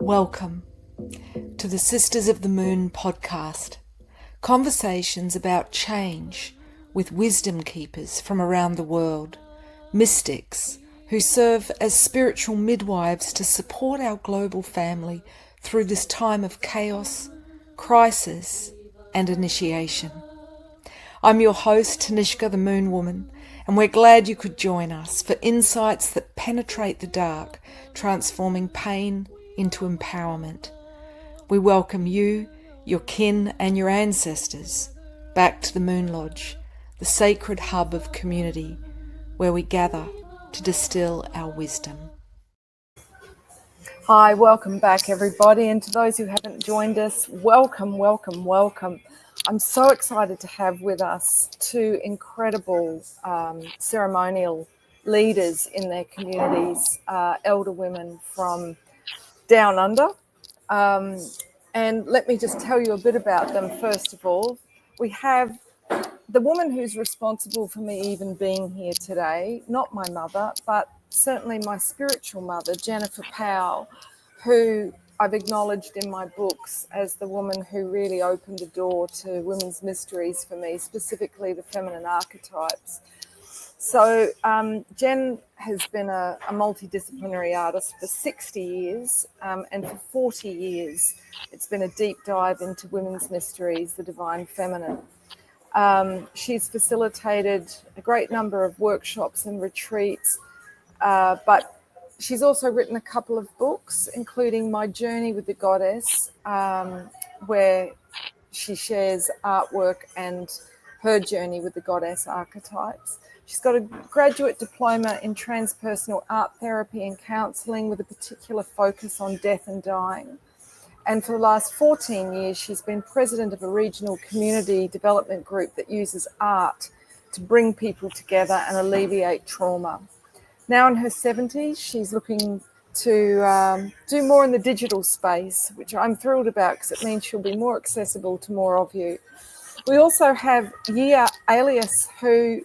Welcome to the Sisters of the Moon podcast. Conversations about change with wisdom keepers from around the world, mystics who serve as spiritual midwives to support our global family through this time of chaos, crisis, and initiation. I'm your host, Tanishka the Moon Woman, and we're glad you could join us for insights that penetrate the dark, transforming pain into empowerment. We welcome you, your kin, and your ancestors back to the Moon Lodge, the sacred hub of community where we gather to distill our wisdom. Hi, welcome back everybody, and to those who haven't joined us, welcome. I'm so excited to have with us two incredible ceremonial leaders in their communities, elder women from down under. And let me just tell you a bit about them first of all. We have the woman who's responsible for me even being here today, not my mother, but certainly my spiritual mother, Jennifer Powell, who I've acknowledged in my books as the woman who really opened the door to women's mysteries for me, specifically the feminine archetypes. So Jen has been a multidisciplinary artist for 60 years, and for 40 years it's been a deep dive into women's mysteries, the divine feminine. She's facilitated a great number of workshops and retreats, but she's also written a couple of books, including My Journey with the Goddess, where she shares artwork and her journey with the goddess archetypes. She's got a graduate diploma in transpersonal art therapy and counselling with a particular focus on death and dying. And for the last 14 years, she's been president of a regional community development group that uses art to bring people together and alleviate trauma. Now in her 70s, she's looking to do more in the digital space, which I'm thrilled about because it means she'll be more accessible to more of you. We also have Yia Alias, who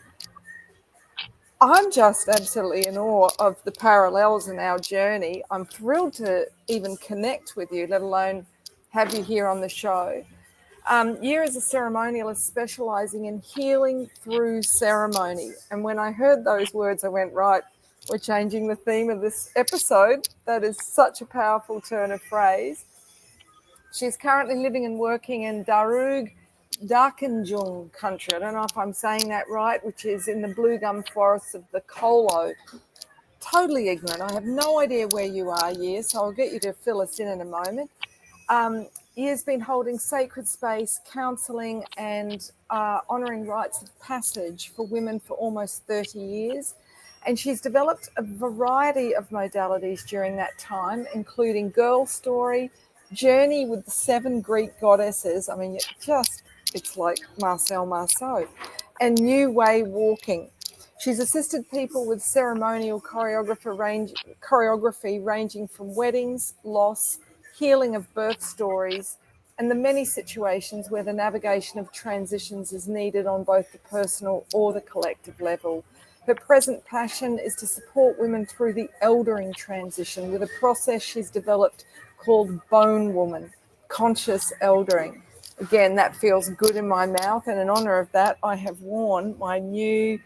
I'm just absolutely in awe of the parallels in our journey. I'm thrilled to even connect with you, let alone have you here on the show. Yia is a ceremonialist specialising in healing through ceremony. And when I heard those words, I went, right, we're changing the theme of this episode. That is such a powerful turn of phrase. She's currently living and working in Darug, Darkinjung country. I don't know if I'm saying that right, which is in the blue gum forests of the Colo. Totally ignorant. I have no idea where you are, Yia, so I'll get you to fill us in a moment. Yia's been holding sacred space, counselling and honouring rites of passage for women for almost 30 years. And she's developed a variety of modalities during that time, including GirlStory, Journey with the 7 Greek goddesses. I mean, it's like Marcel Marceau, and New Way Walking. She's assisted people with ceremonial choreography ranging from weddings, loss, healing of birth stories, and the many situations where the navigation of transitions is needed on both the personal or the collective level. Her present passion is to support women through the eldering transition with a process she's developed called Bone Woman Conscious Eldering. Again, that feels good in my mouth, and in honour of that, I have worn my new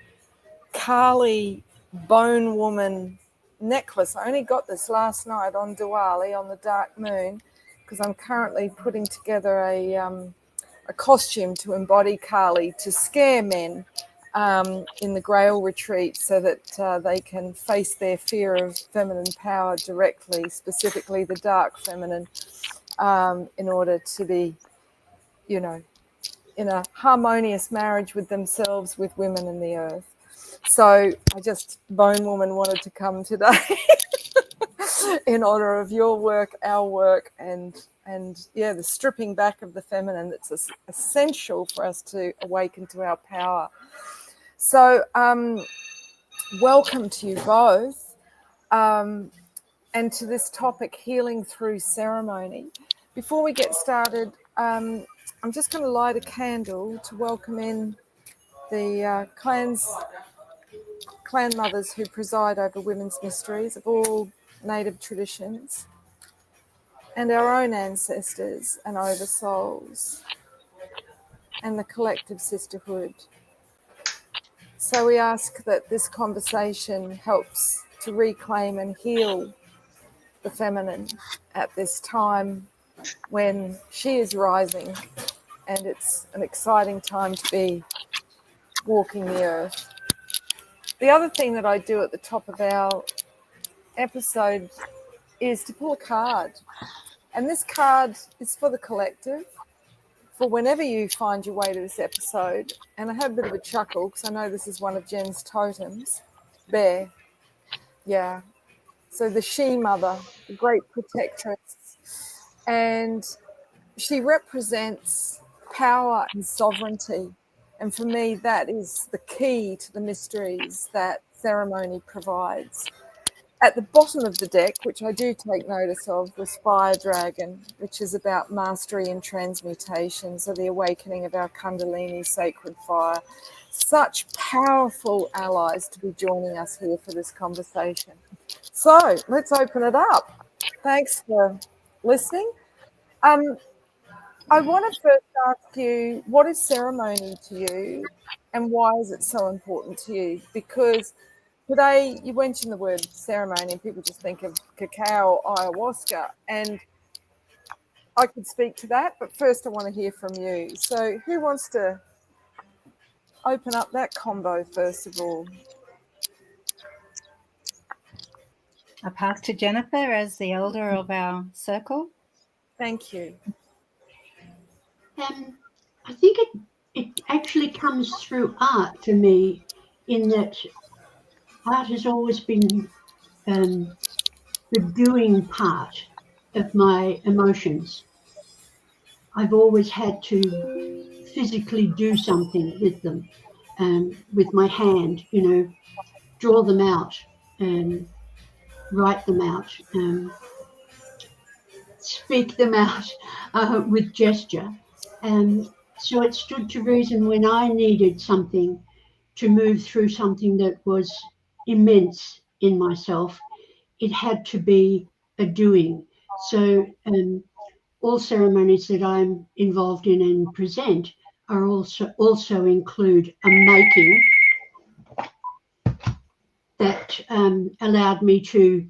Kali Bone Woman necklace. I only got this last night on Diwali, on the dark moon, because I'm currently putting together a costume to embody Kali to scare men in the Grail retreat so that they can face their fear of feminine power directly, specifically the dark feminine, in order to be, in a harmonious marriage with themselves, with women and the earth. So Bone Woman wanted to come today in honor of your work, our work, and the stripping back of the feminine that's essential for us to awaken to our power. So welcome to you both, and to this topic, healing through ceremony. Before we get started, I'm just going to light a candle to welcome in the clan mothers who preside over women's mysteries of all native traditions. and our own ancestors and oversouls and the collective sisterhood. So we ask that this conversation helps to reclaim and heal the feminine at this time when she is rising, and it's an exciting time to be walking the earth. The other thing that I do at the top of our episode is to pull a card. And this card is for the collective, for whenever you find your way to this episode. And I had a bit of a chuckle because I know this is one of Jen's totems. Bear. Yeah. So the she-mother, the great protectress. And she represents power and sovereignty. And for me, that is the key to the mysteries that ceremony provides. At the bottom of the deck, which I do take notice of, was Fire Dragon, which is about mastery and transmutation, so the awakening of our Kundalini sacred fire. Such powerful allies to be joining us here for this conversation. So let's open it up. Thanks for listening. I want to first ask you, what is ceremony to you and why is it so important to you? Because today you mentioned the word ceremony and people just think of cacao or ayahuasca, and I could speak to that, but first I want to hear from you. So who wants to open up that combo first of all? I pass to Jennifer as the elder of our circle. Thank you. I think it actually comes through art for me, in that art has always been the doing part of my emotions. I've always had to physically do something with them, with my hand, draw them out, write them out, speak them out with gesture. So it stood to reason when I needed something to move through something that was immense in myself, it had to be a doing. So all ceremonies that I'm involved in and present are also include a making that allowed me to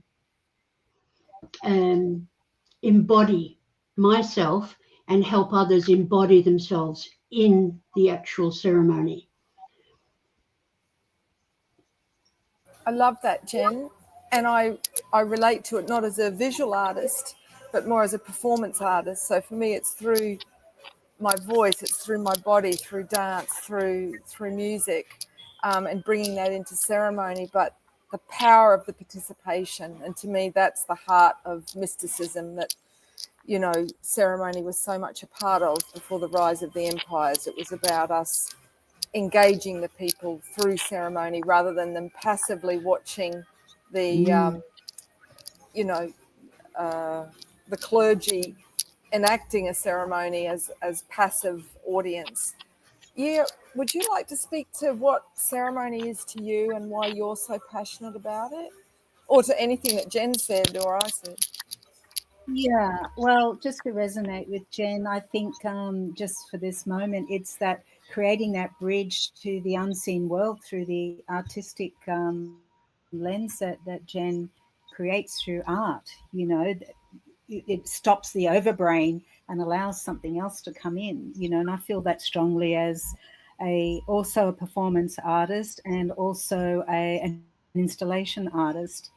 embody myself and help others embody themselves in the actual ceremony. I love that, Jen. And I relate to it not as a visual artist, but more as a performance artist. So for me, it's through my voice, it's through my body, through dance, through music, and bringing that into ceremony. But the power of the participation, and to me, that's the heart of mysticism that, ceremony was so much a part of before the rise of the empires. It was about us engaging the people through ceremony rather than them passively watching the the clergy enacting a ceremony as passive audience. Yeah, would you like to speak to what ceremony is to you and why you're so passionate about it, or to anything that Jen said or I said? Yeah, well, just to resonate with Jen, I think just for this moment, it's that creating that bridge to the unseen world through the artistic lens that Jen creates through art. It stops the overbrain and allows something else to come in. And I feel that strongly as also a performance artist and also an installation artist.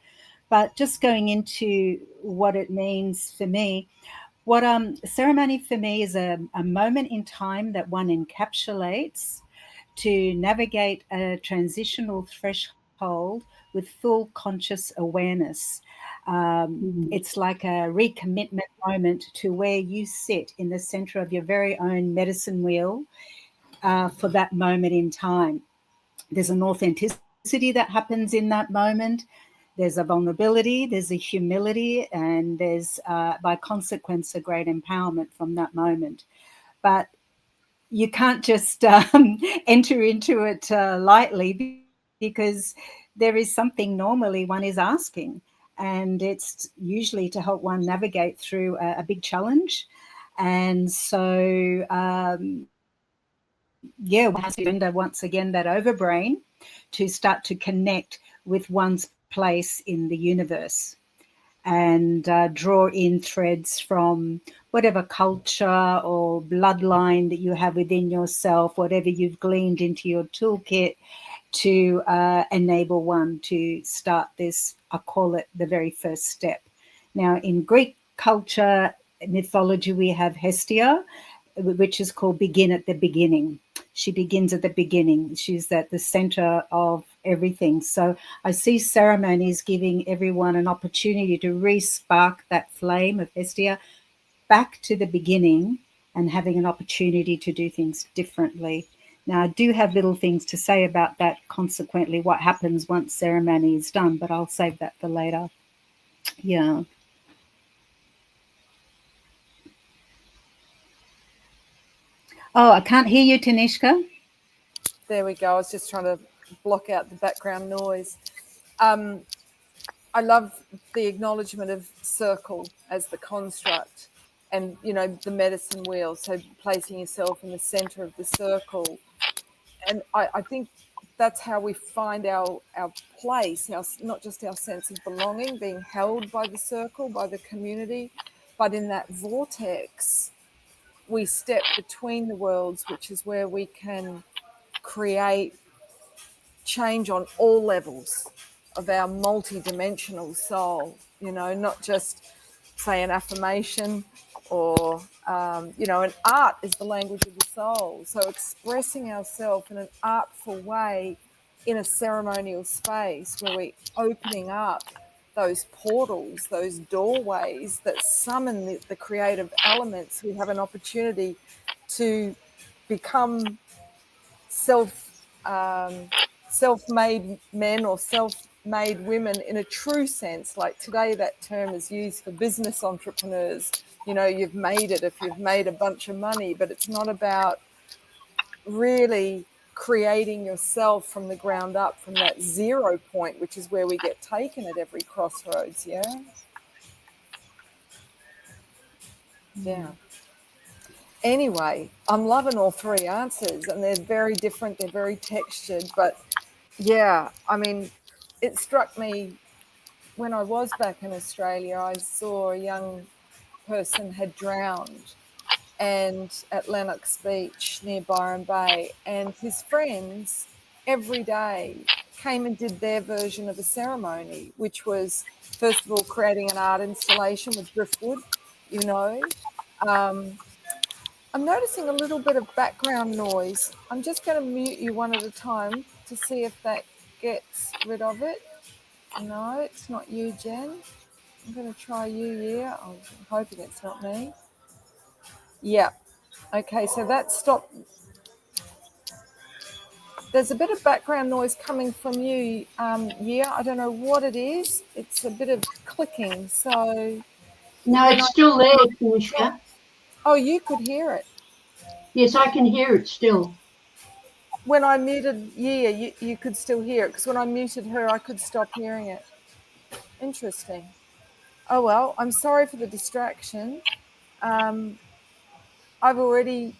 But just going into what it means for me, what ceremony for me is a moment in time that one encapsulates to navigate a transitional threshold with full conscious awareness. It's like a recommitment moment to where you sit in the center of your very own medicine wheel for that moment in time. There's an authenticity that happens in that moment. There's a vulnerability, there's a humility, and there's, by consequence, a great empowerment from that moment. But you can't just enter into it lightly, because there is something normally one is asking. and it's usually to help one navigate through a big challenge. And so, one has to render once again that overbrain to start to connect with one's place in the universe, and draw in threads from whatever culture or bloodline that you have within yourself, whatever you've gleaned into your toolkit, to enable one to start this. I call it the very first step. Now, in Greek culture, mythology, we have Hestia, which is called begin at the beginning. She begins at the beginning. She's at the center of everything. So I see ceremonies giving everyone an opportunity to re-spark that flame of Hestia back to the beginning and having an opportunity to do things differently. Now, I do have little things to say about that, consequently, what happens once ceremony is done, but I'll save that for later. Yeah. Oh, I can't hear you, Tanishka. There we go. I was just trying to block out the background noise. I love the acknowledgement of circle as the construct, and, you know, the medicine wheel. So placing yourself in the center of the circle. And I think that's how we find our place, not just our sense of belonging, being held by the circle, by the community, but in that vortex, we step between the worlds, which is where we can create change on all levels of our multi-dimensional soul, you know, not just say an affirmation or, you know, and art is the language of the soul. So expressing ourselves in an artful way in a ceremonial space where we're opening up those portals, those doorways that summon the creative elements, we have an opportunity to become self-made men or self-made women in a true sense. Like today, that term is used for business entrepreneurs. You know, you've made it if you've made a bunch of money, but it's not about really creating yourself from the ground up, from that 0 point, which is where we get taken at every crossroads. Yeah. Anyway, I'm loving all three answers, and they're very different. They're very textured, but yeah, I mean, it struck me when I was back in Australia. I saw a young person had drowned, and at Lennox Beach near Byron Bay, and his friends every day came and did their version of a ceremony, which was, first of all, creating an art installation with driftwood, you know. I'm noticing a little bit of background noise. I'm just going to mute you one at a time to see if that gets rid of it. No, it's not you, Jen. I'm going to try you, yeah. I'm hoping it's not me. Yeah. Okay, so that stopped. There's a bit of background noise coming from you, yeah. I don't know what it is. It's a bit of clicking. So No, it's still there, Tanishka. Oh, you could hear it. Yes, I can hear it still. When I muted Yia, you could still hear it, because when I muted her, I could stop hearing it. Interesting. Oh, well, I'm sorry for the distraction. I've already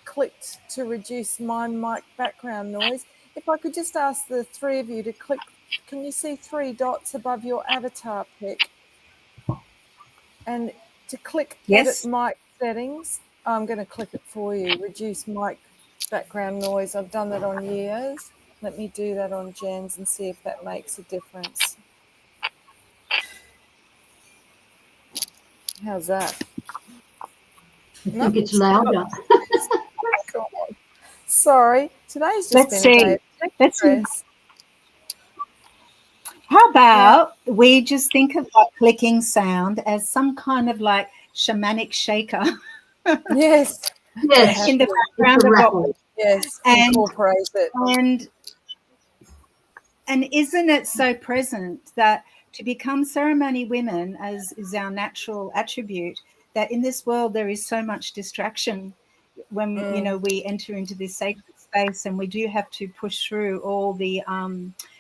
clicked to reduce my mic background noise. If I could just ask the three of you to click, can you see 3 dots above your avatar pic? And to click Yes. edit mic settings, I'm going to click it for you, reduce mic background noise. I've done that on Yia's. Let me do that on Jen's and see if that makes a difference. How's that? I think it's louder. God. Sorry, today's just Let's been a see. day of Let's see. stress. How about we just think of that clicking sound as some kind of like shamanic shaker Yes. Yes. in the It's background a of what rattle. Yes. and Incorporate it. and isn't it so present that to become ceremony women, as is our natural attribute, that in this world there is so much distraction when you know we enter into this sacred space, and we do have to push through all the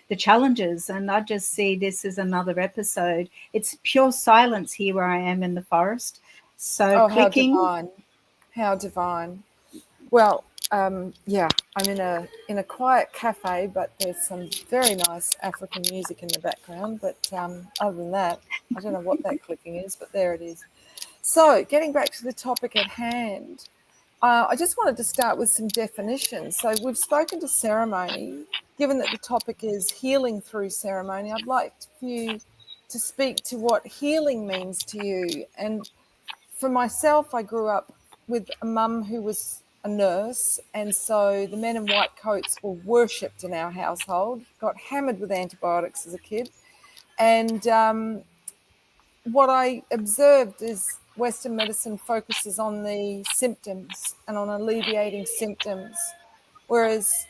the challenges. And I just see this as another episode. It's pure silence here where I am in the forest. So Oh, clicking. how divine. How divine. Well, yeah, I'm in a quiet cafe, but there's some very nice African music in the background. But other than that, I don't know what that clicking is, but there it is. So getting back to the topic at hand, I just wanted to start with some definitions. So we've spoken to ceremony. Given that the topic is healing through ceremony, I'd like for you to speak to what healing means to you. And for myself, I grew up with a mum who was a nurse, and so the men in white coats were worshipped in our household, got hammered with antibiotics as a kid. And what I observed is Western medicine focuses on the symptoms and on alleviating symptoms, whereas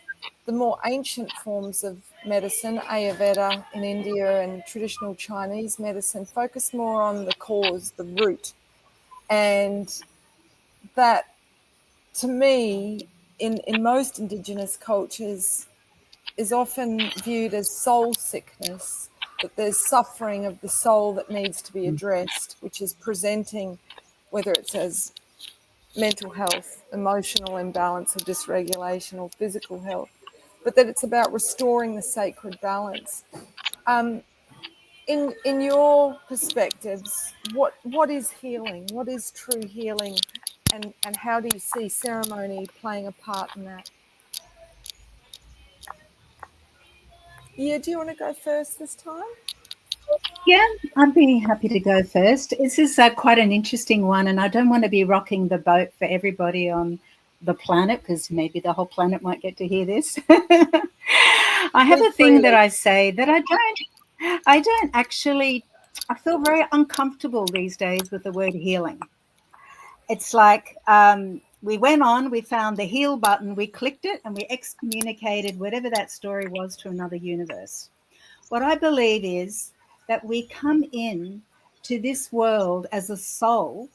the more ancient forms of medicine, Ayurveda in India and traditional Chinese medicine, focus more on the cause, the root. And that, to me, in most Indigenous cultures, is often viewed as soul sickness, that there's suffering of the soul that needs to be addressed, which is presenting, whether it's as mental health, emotional imbalance or dysregulation, or physical health, but that it's about restoring the sacred balance. In your perspectives, what is healing? What is true healing? And how do you see ceremony playing a part in that? Yeah, do you want to go first this time? Yeah, I'd be happy to go first. This is quite an interesting one, and I don't want to be rocking the boat for everybody on the planet, because maybe the whole planet might get to hear this. I have a thing that I say that I don't actually, I feel very uncomfortable these days with the word healing. It's like we went on, we found the heal button, we clicked it, and we excommunicated whatever that story was to another universe. What I believe is that we come in to this world as a soul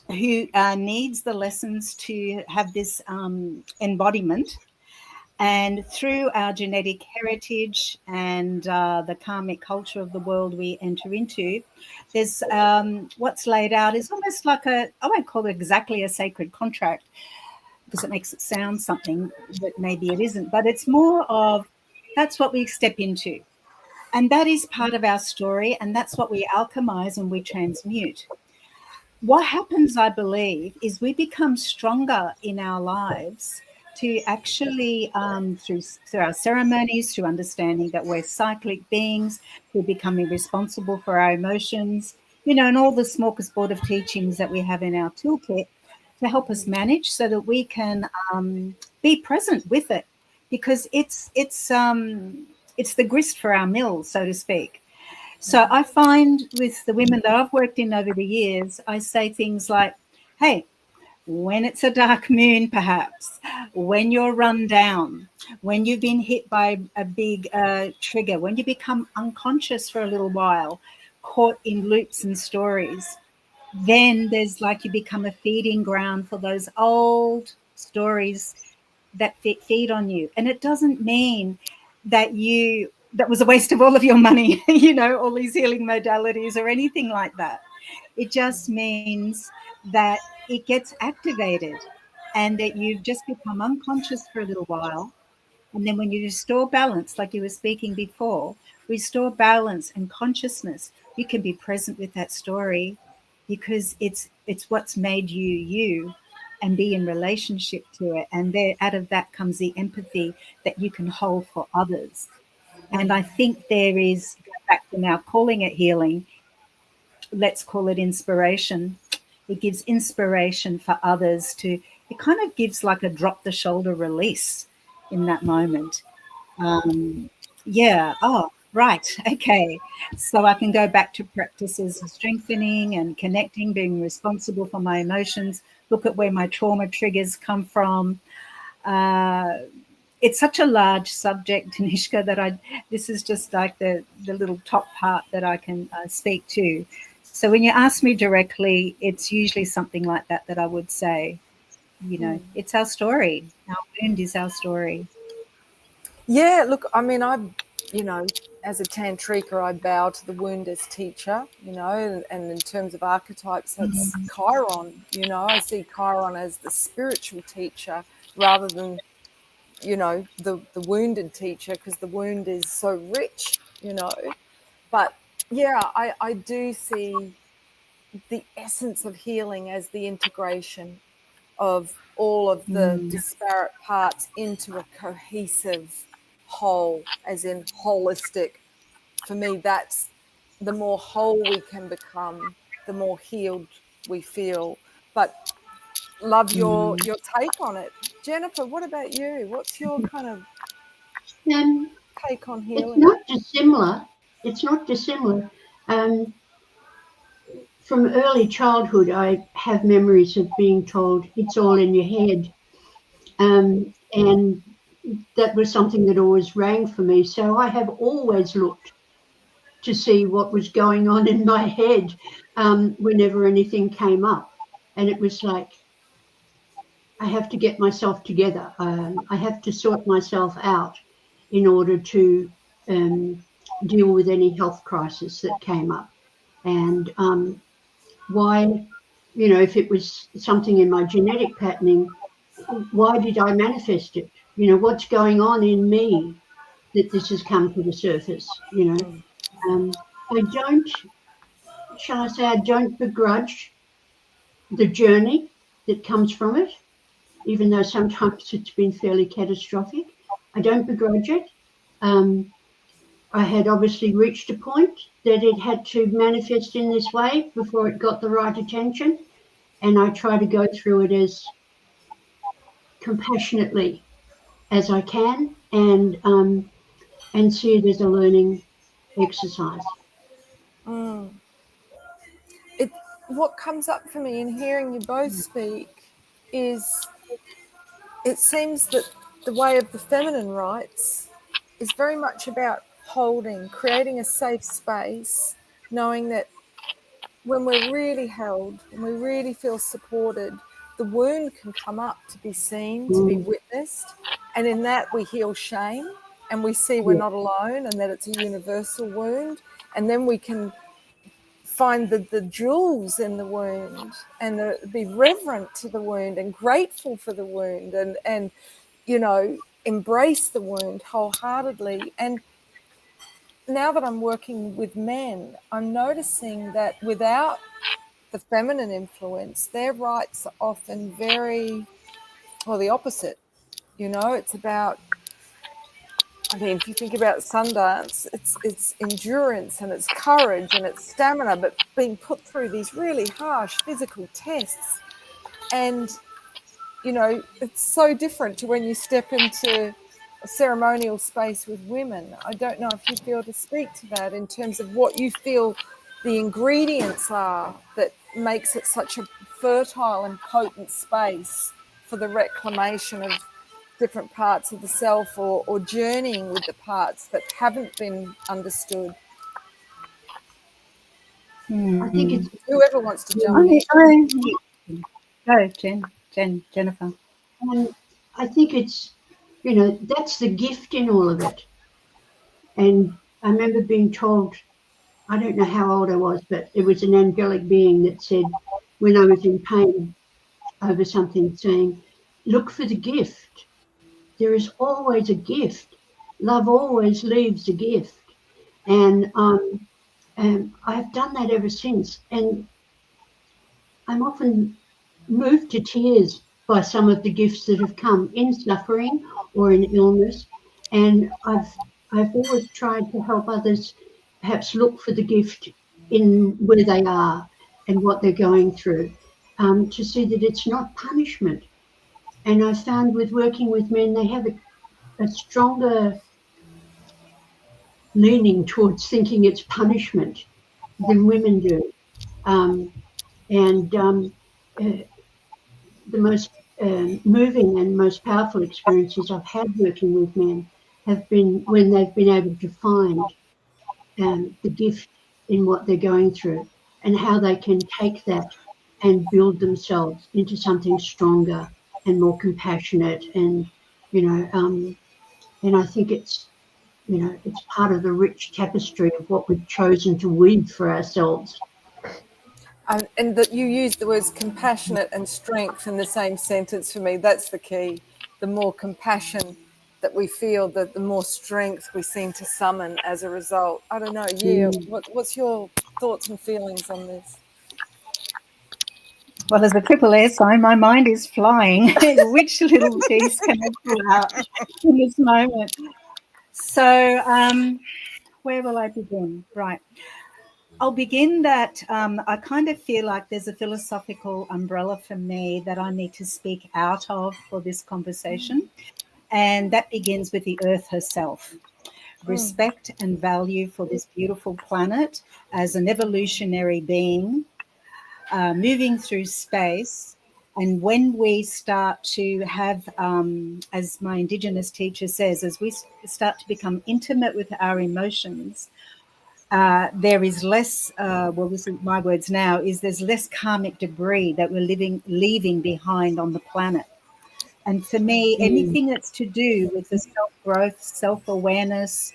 who needs the lessons to have this embodiment. And through our genetic heritage and the karmic culture of the world we enter into, there's what's laid out is almost like I won't call it exactly a sacred contract because it makes it sound something that maybe it isn't, but it's more of that's what we step into. And that is part of our story, and that's what we alchemize and we transmute. What happens, I believe, is we become stronger in our lives to actually, through our ceremonies, through understanding that we're cyclic beings, through becoming responsible for our emotions, and all the smorgasbord of teachings that we have in our toolkit to help us manage so that we can be present with it, because it's the grist for our mill, so to speak. So I find with the women that I've worked in over the years, I say things like, hey, when it's a dark moon, perhaps, when you're run down, when you've been hit by a big trigger, when you become unconscious for a little while, caught in loops and stories, then there's like you become a feeding ground for those old stories that feed on you. And it doesn't mean that that was a waste of all of your money, all these healing modalities or anything like that. It just means that it gets activated and that you just become unconscious for a little while. And then when you restore balance, like you were speaking before, restore balance and consciousness, you can be present with that story because it's what's made you you, and be in relationship to it. And there, out of that comes the empathy that you can hold for others. And I think there is, back to now calling it healing, let's call it inspiration. It gives inspiration for others to, it kind of gives like a drop the shoulder release in that moment. Yeah. Oh, right. Okay. So I can go back to practices of strengthening and connecting, being responsible for my emotions, look at where my trauma triggers come from. It's such a large subject, Tanishka, that this is just like the little top part that I can speak to. So when you ask me directly, it's usually something like that I would say, it's our story. Our wound is our story. Yeah, look, I mean, I you know, as a tantrika, I bow to the wound as teacher, you know, and in terms of archetypes, that's Chiron, you know. I see Chiron as the spiritual teacher rather than, you know, the wounded teacher, because the wound is so rich, you know. But yeah, I do see the essence of healing as the integration of all of the disparate parts into a cohesive whole, as in holistic. For me, that's the more whole we can become, the more healed we feel. But love your take on it. Jennifer, what about you? What's your kind of Um, take on it's healing? not dissimilar. It's not dissimilar. Um, from early childhood, I have memories of being told it's all in your head. And that was something that always rang for me. So I have always looked to see what was going on in my head whenever anything came up. And it was like, I have to get myself together. I have to sort myself out in order to deal with any health crisis that came up. And why, you know, if it was something in my genetic patterning, why did I manifest it? You know, what's going on in me that this has come to the surface? You know, I don't, shall I say, I don't begrudge the journey that comes from it, even though sometimes it's been fairly catastrophic. I don't begrudge it. I had obviously reached a point that it had to manifest in this way before it got the right attention. And I try to go through it as compassionately as I can, and see it as a learning exercise. What comes up for me in hearing you both speak is, it seems that the way of the feminine rites is very much about holding, creating a safe space, knowing that when we're really held, when we really feel supported, the wound can come up to be seen, to be witnessed. And in that, we heal shame and we see we're Yeah. not alone and that it's a universal wound. And then we can find the jewels in the wound and be reverent to the wound and grateful for the wound and you know, embrace the wound wholeheartedly. And now that I'm working with men, I'm noticing that without the feminine influence, their rights are often very, well, the opposite. You know, it's about, I mean, if you think about Sundance, it's endurance and it's courage and it's stamina, but being put through these really harsh physical tests. And, you know, it's so different to when you step into a ceremonial space with women. I don't know if you'd be able to speak to that in terms of what you feel the ingredients are that makes it such a fertile and potent space for the reclamation of different parts of the self, or journeying with the parts that haven't been understood. I think it's Whoever wants to jump I, in. go, Jennifer. I think it's, you know, that's the gift in all of it. And I remember being told, I don't know how old I was, but it was an angelic being that said, when I was in pain over something, saying, look for the gift. There is always a gift. Love always leaves a gift. And I've done that ever since. And I'm often moved to tears by some of the gifts that have come in suffering or in illness. And I've always tried to help others perhaps look for the gift in where they are and what they're going through, to see that it's not punishment. And I found with working with men, they have a stronger leaning towards thinking it's punishment than women do. And the most moving and most powerful experiences I've had working with men have been when they've been able to find the gift in what they're going through, and how they can take that and build themselves into something stronger and more compassionate. And, you know, and I think it's it's part of the rich tapestry of what we've chosen to weave for ourselves. And that you use the words compassionate and strength in the same sentence. For me, that's the key. The more compassion that we feel, the more strength we seem to summon as a result. I don't know. Yeah. What's your thoughts and feelings on this? Well, as a triple S, my mind is flying. Which little piece can I pull out in this moment? So where will I begin? Right. I'll begin that I kind of feel like there's a philosophical umbrella for me that I need to speak out of for this conversation. And that begins with the earth herself. Respect and value for this beautiful planet as an evolutionary being moving through space. And when we start to have, as my Indigenous teacher says, as we start to become intimate with our emotions, there is less, well, this is my words now, is there's less karmic debris that we're leaving behind on the planet. And for me, anything that's to do with the self-growth, self-awareness,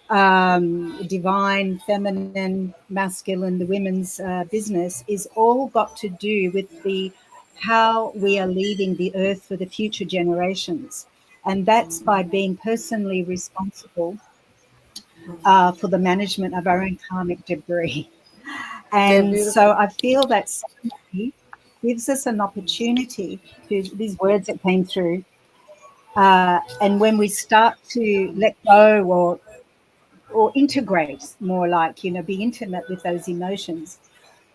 divine, feminine, masculine, the women's business is all got to do with the how we are leaving the earth for the future generations. And that's by being personally responsible for the management of our own karmic debris. And so I feel that ceremony gives us an opportunity to, these words that came through, and when we start to let go or integrate more, like, be intimate with those emotions,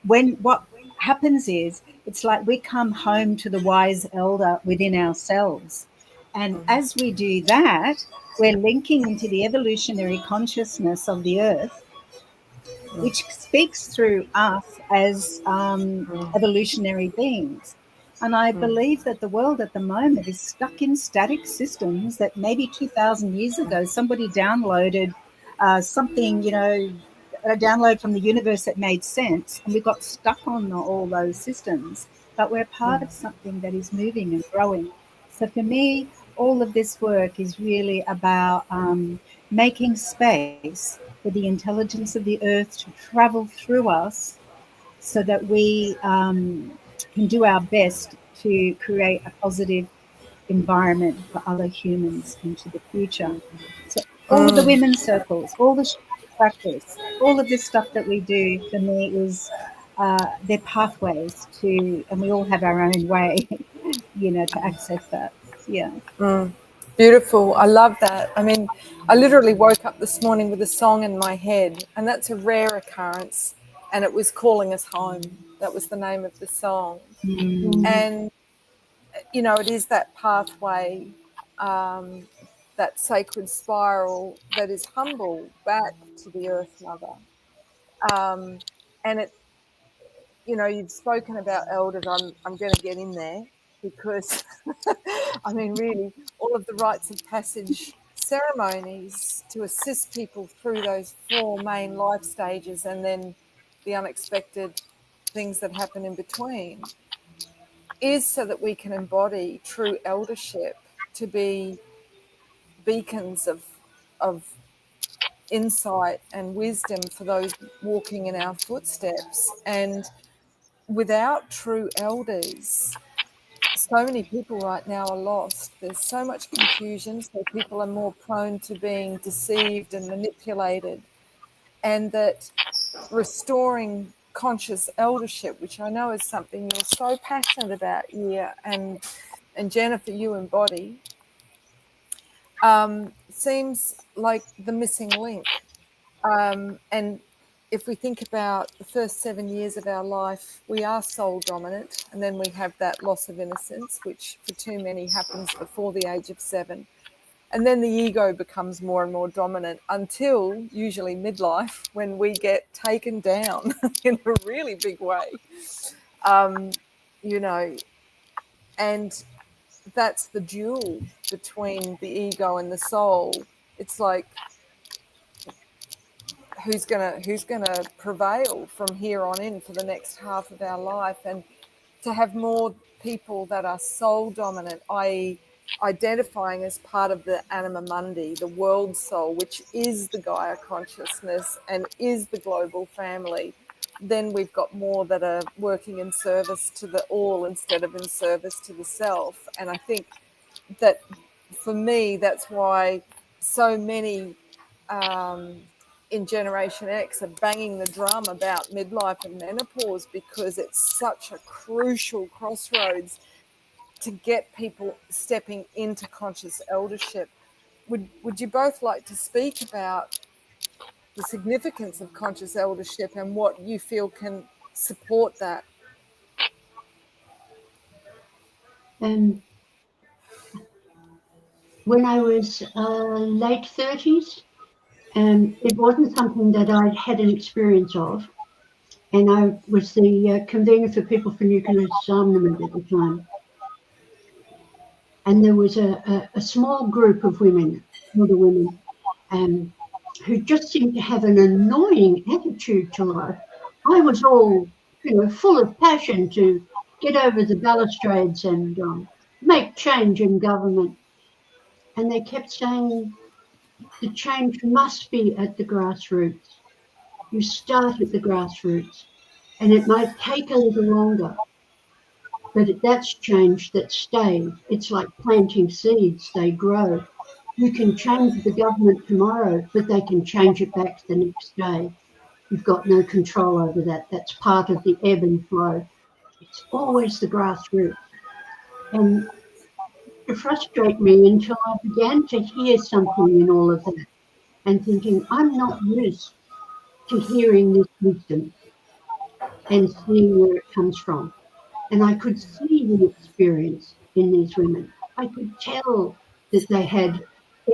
when what happens is it's like we come home to the wise elder within ourselves. And as we do that, we're linking into the evolutionary consciousness of the earth, which speaks through us as evolutionary beings. And I believe that the world at the moment is stuck in static systems that maybe 2,000 years ago somebody downloaded something, a download from the universe that made sense, and we got stuck on all those systems. But we're part of something that is moving and growing. So for me, all of this work is really about making space for the intelligence of the earth to travel through us so that we can do our best to create a positive environment for other humans into the future. So all of the women's circles, all the practice, all of this stuff that we do, for me, is they're pathways to, and we all have our own way, to access that. Yeah. Beautiful. I love that. I mean, I literally woke up this morning with a song in my head, and that's a rare occurrence. And it was Calling Us Home. That was the name of the song. And, it is that pathway, that sacred spiral that is humble back to the Earth Mother. And it, you've spoken about elders. I'm going to get in there because, I mean, really, all of the rites of passage ceremonies to assist people through those 4 main life stages and then the unexpected things that happen in between is so that we can embody true eldership, to be beacons of insight and wisdom for those walking in our footsteps. And without true elders, so many people right now are lost. There's so much confusion, so people are more prone to being deceived and manipulated. And that restoring conscious eldership, which I know is something you're so passionate about, Yia, and Jennifer, you embody, seems like the missing link. And if we think about the first 7 years of our life, we are soul dominant, and then we have that loss of innocence, which for too many happens before the age of 7. And then the ego becomes more and more dominant until usually midlife, when we get taken down in a really big way, and that's the duel between the ego and the soul. It's like, who's gonna prevail from here on in for the next half of our life? And to have more people that are soul dominant, i.e., identifying as part of the anima mundi, the world soul, which is the Gaia consciousness and is the global family, then we've got more that are working in service to the all instead of in service to the self. And I think that for me, that's why so many in Generation X are banging the drum about midlife and menopause, because it's such a crucial crossroads to get people stepping into conscious eldership. Would you both like to speak about the significance of conscious eldership and what you feel can support that? When I was late 30s, it wasn't something that I'd had an experience of. And I was the convener for People for Nuclear Disarmament at the time. And there was a small group of women, older women, who just seemed to have an annoying attitude to life. I was all, full of passion to get over the balustrades and make change in government. And they kept saying, the change must be at the grassroots. You start at the grassroots, and it might take a little longer, but that's change that stays. It's like planting seeds, they grow. You can change the government tomorrow, but they can change it back the next day. You've got no control over that. That's part of the ebb and flow. It's always the grassroots. And it frustrated me until I began to hear something in all of that and thinking, I'm not used to hearing this wisdom and seeing where it comes from. And I could see the experience in these women. I could tell that they had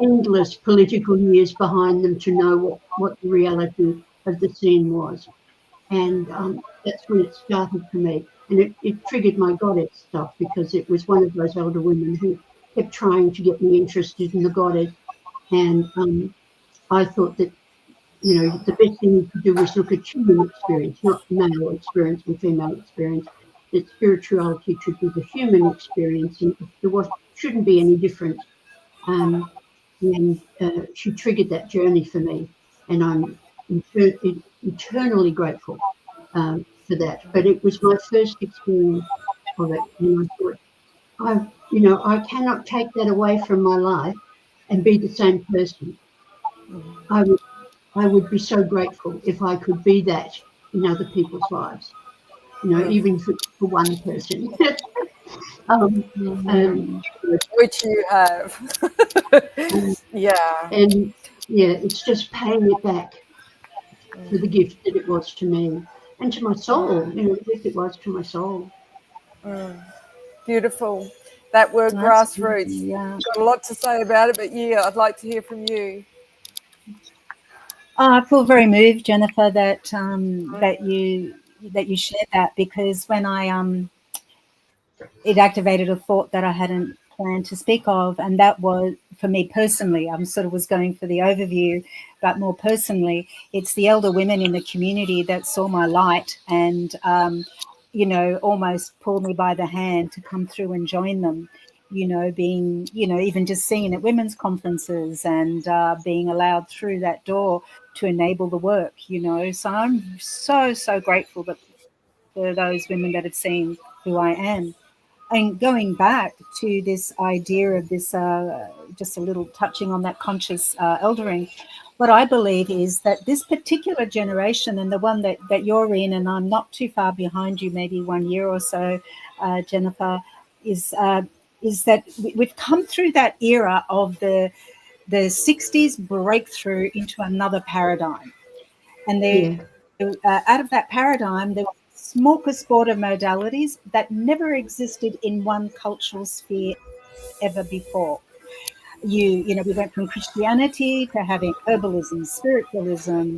endless political years behind them to know what the reality of the scene was. And that's when it started for me. And it triggered my goddess stuff, because it was one of those older women who kept trying to get me interested in the goddess. And I thought that, the best thing you could do was look at human experience, not male experience and female experience. That spirituality should be the human experience, and shouldn't be any different. And she triggered that journey for me, and I'm eternally grateful for that. But it was my first experience of it, and I thought, I cannot take that away from my life and be the same person. I would be so grateful if I could be that in other people's lives, even for one person. Which you have. Yeah. And it's just paying it back for the gift that it was to me and to my soul, the gift it was to my soul. Beautiful. That word grassroots. Yeah. Got a lot to say about it, but I'd like to hear from you. I feel very moved, Jennifer, that you shared that, because when it activated a thought that I hadn't planned to speak of, and that was, for me personally, I sort of was going for the overview, but more personally, it's the elder women in the community that saw my light and almost pulled me by the hand to come through and join them. Being, even just seen at women's conferences and being allowed through that door to enable the work, So I'm so grateful for those women that have seen who I am. And going back to this idea of this, just a little touching on that conscious eldering, what I believe is that this particular generation, and the one that you're in, and I'm not too far behind you, maybe 1 year or so, Jennifer, is that we've come through that era of the 60s breakthrough into another paradigm. And out of that paradigm, there was a smorgasbord of modalities that never existed in one cultural sphere ever before. We went from Christianity to having herbalism, spiritualism,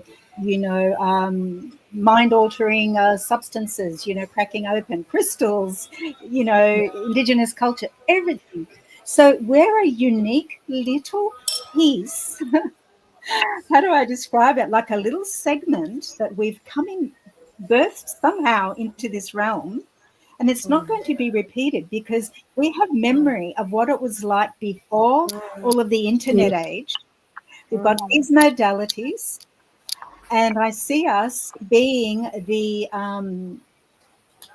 mind-altering substances, cracking open crystals, indigenous culture, everything. So we're a unique little piece. How do I describe it? Like a little segment that we've come in, birthed somehow into this realm, And it's not going to be repeated because we have memory of what it was like before all of the internet age. We've got these modalities, and I see us being the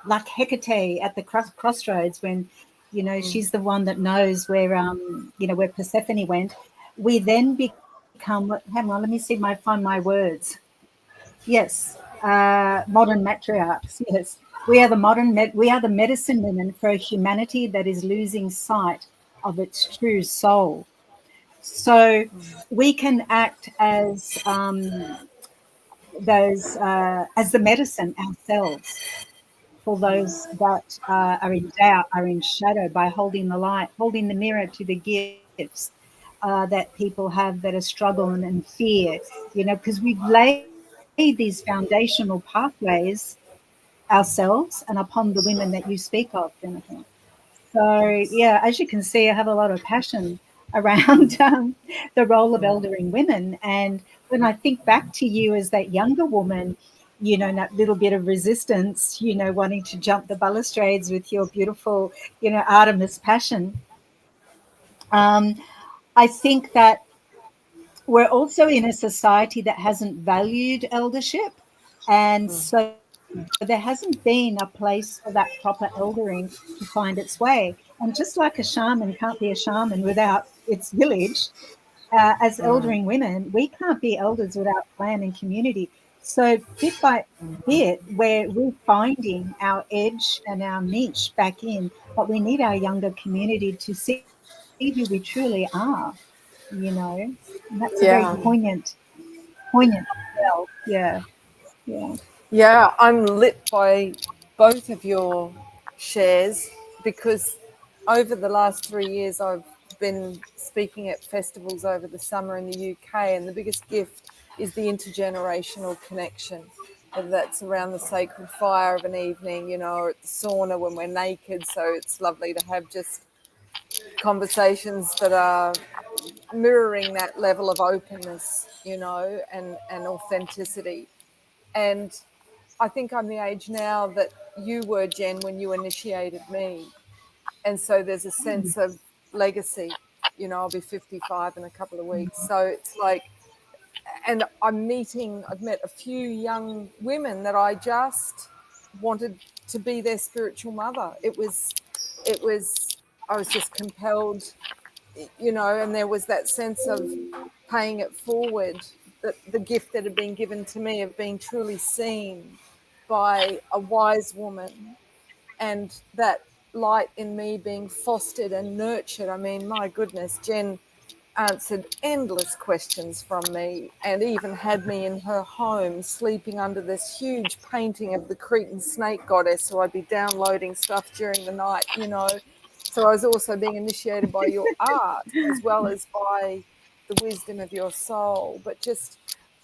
like Hecate at the crossroads when, you know, she's the one that knows where you know, where Persephone went. We then become, hang on, let me see find my words. Yes, modern matriarchs. Yes, we are the medicine women for a humanity that is losing sight of its true soul. So we can act as those as the medicine ourselves for those that are in doubt, are in shadow, by holding the light, holding the mirror to the gifts that people have that are struggling and fear. You know, because we've laid these foundational pathways ourselves and upon the women that you speak of, Jennifer. So, yeah, as you can see, I have a lot of passion around the role of eldering women. And when I think back to you as that younger woman, you know, that little bit of resistance, you know, wanting to jump the balustrades with your beautiful, you know, Artemis passion, um, I think that we're also in a society that hasn't valued eldership. And so there hasn't been a place for that proper eldering to find its way. And just like a shaman can't be a shaman without its village, as eldering women, we can't be elders without clan and community. So bit by bit, we're finding our edge and our niche back in, but we need our younger community to see who we truly are, you know. And that's a very Yeah. poignant well. Yeah, yeah. Yeah, I'm lit by both of your shares because over the last 3 years I've been speaking at festivals over the summer in the UK, and the biggest gift is the intergenerational connection. Whether that's around the sacred fire of an evening, you know, or at the sauna when we're naked. So it's lovely to have just conversations that are mirroring that level of openness, you know, and authenticity. And I think I'm the age now that you were, Jen, when you initiated me. And so there's a sense of legacy. You know, I'll be 55 in a couple of weeks. So it's like, and I've met a few young women that I just wanted to be their spiritual mother. I was just compelled, you know, and there was that sense of paying it forward, that the gift that had been given to me of being truly seen by a wise woman, and that light in me being fostered and nurtured. I mean, my goodness, Jen answered endless questions from me and even had me in her home sleeping under this huge painting of the Cretan snake goddess. So I'd be downloading stuff during the night, you know. So I was also being initiated by your art as well as by the wisdom of your soul, but just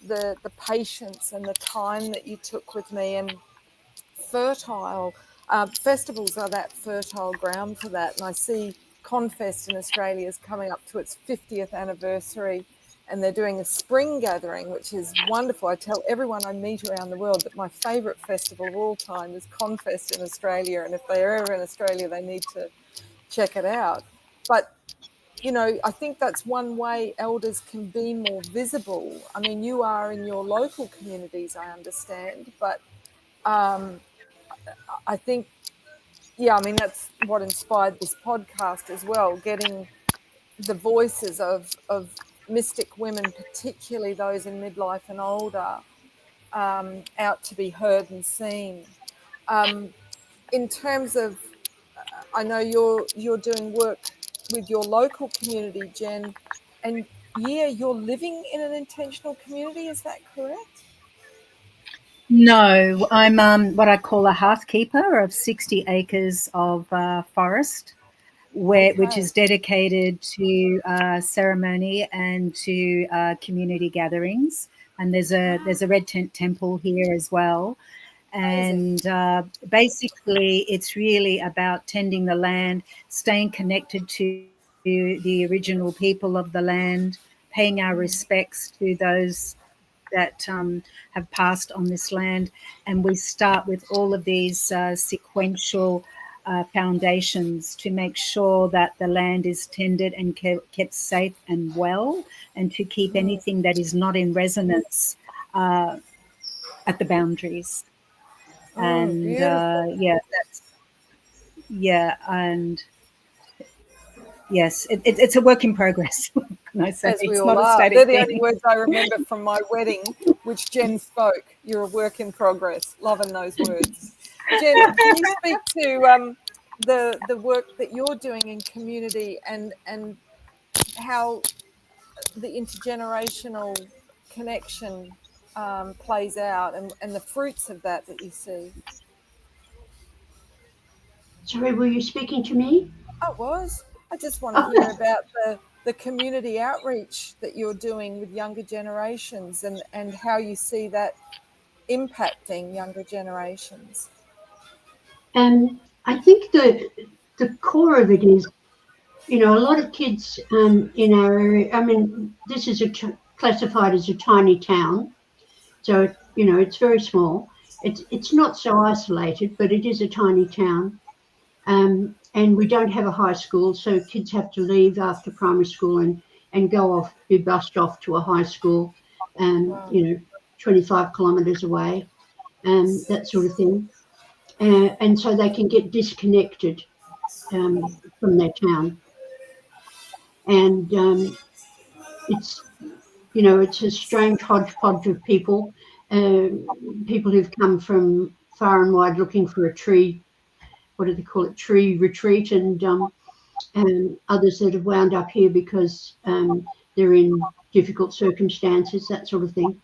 the patience and the time that you took with me. And fertile festivals are that fertile ground for that. And I see Confest in Australia is coming up to its 50th anniversary, and they're doing a spring gathering, which is wonderful. I tell everyone I meet around the world that my favourite festival of all time is Confest in Australia, and if they're ever in Australia, they need to check it out. But you know, I think that's one way elders can be more visible. I mean, you are in your local communities, I understand, but I think, yeah, I mean, that's what inspired this podcast as well, getting the voices of mystic women, particularly those in midlife and older, out to be heard and seen. In terms of, I know you're doing work with your local community, Jen, and yeah, you're living in an intentional community, is that correct? No, I'm what I call a hearthkeeper of 60 acres of forest, which Okay. is dedicated to ceremony and to community gatherings. And there's a red tent temple here as well. Amazing. And basically, it's really about tending the land, staying connected to the original people of the land, paying our respects to those that have passed on this land, and we start with all of these sequential foundations to make sure that the land is tended and kept safe and well, and to keep anything that is not in resonance at the boundaries. And and yes, it's a work in progress. What can I say? As we it's all not are. a static They're the thing. only words I remember from my wedding, which Jen spoke. You're a work in progress. Loving those words. Jen, can you speak to the work that you're doing in community and how the intergenerational connection plays out and the fruits of that you see? Sorry, were you speaking to me? I was. I just want to hear about the community outreach that you're doing with younger generations and how you see that impacting younger generations. I think the core of it is, a lot of kids in our area. I mean, this is classified as a tiny town, so it's very small. It's not so isolated, but it is a tiny town. And we don't have a high school, so kids have to leave after primary school and go off, be bussed off to a high school, 25 kilometres away, that sort of thing. And so they can get disconnected from their town. And it's a strange hodgepodge of people, people who've come from far and wide looking for a tree, what do they call it, tree retreat, and others that have wound up here because they're in difficult circumstances, that sort of thing.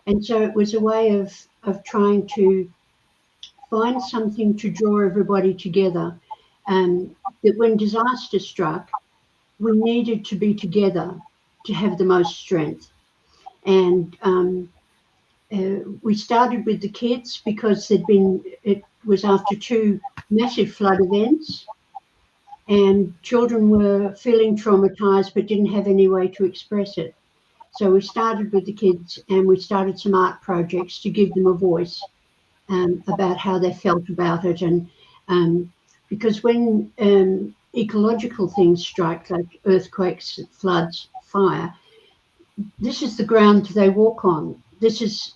And so it was a way of trying to find something to draw everybody together, that when disaster struck, we needed to be together to have the most strength. And we started with the kids because it was after 2 massive flood events, and children were feeling traumatized but didn't have any way to express it. So we started with the kids, and we started some art projects to give them a voice about how they felt about it. And because when ecological things strike, like earthquakes, floods, fire, this is the ground they walk on. This is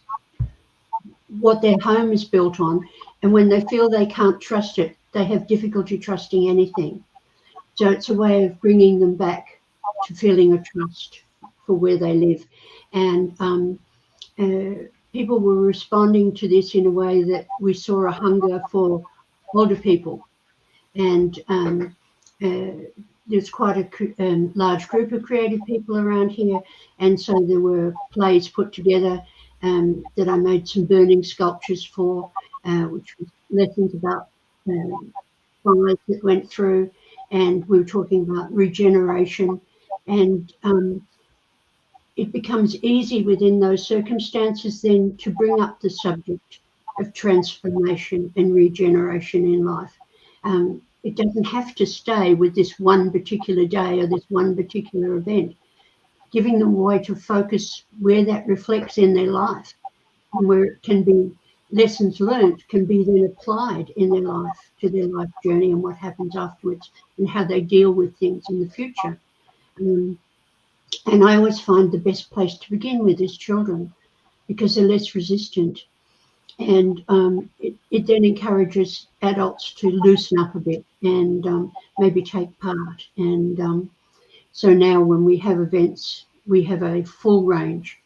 what their home is built on. And when they feel they can't trust it, they have difficulty trusting anything. So it's a way of bringing them back to feeling a trust for where they live. And people were responding to this in a way that we saw a hunger for older people. And there's quite a large group of creative people around here. And so there were plays put together that I made some burning sculptures for, which was lessons about fires that went through. And we were talking about regeneration. And it becomes easy within those circumstances then to bring up the subject of transformation and regeneration in life. It doesn't have to stay with this one particular day or this one particular event. Giving them a way to focus where that reflects in their life, and where it can be lessons learned can be then applied in their life, to their life journey and what happens afterwards and how they deal with things in the future. And I always find the best place to begin with is children, because they're less resistant. And it then encourages adults to loosen up a bit and maybe take part. And so now when we have events, we have a full range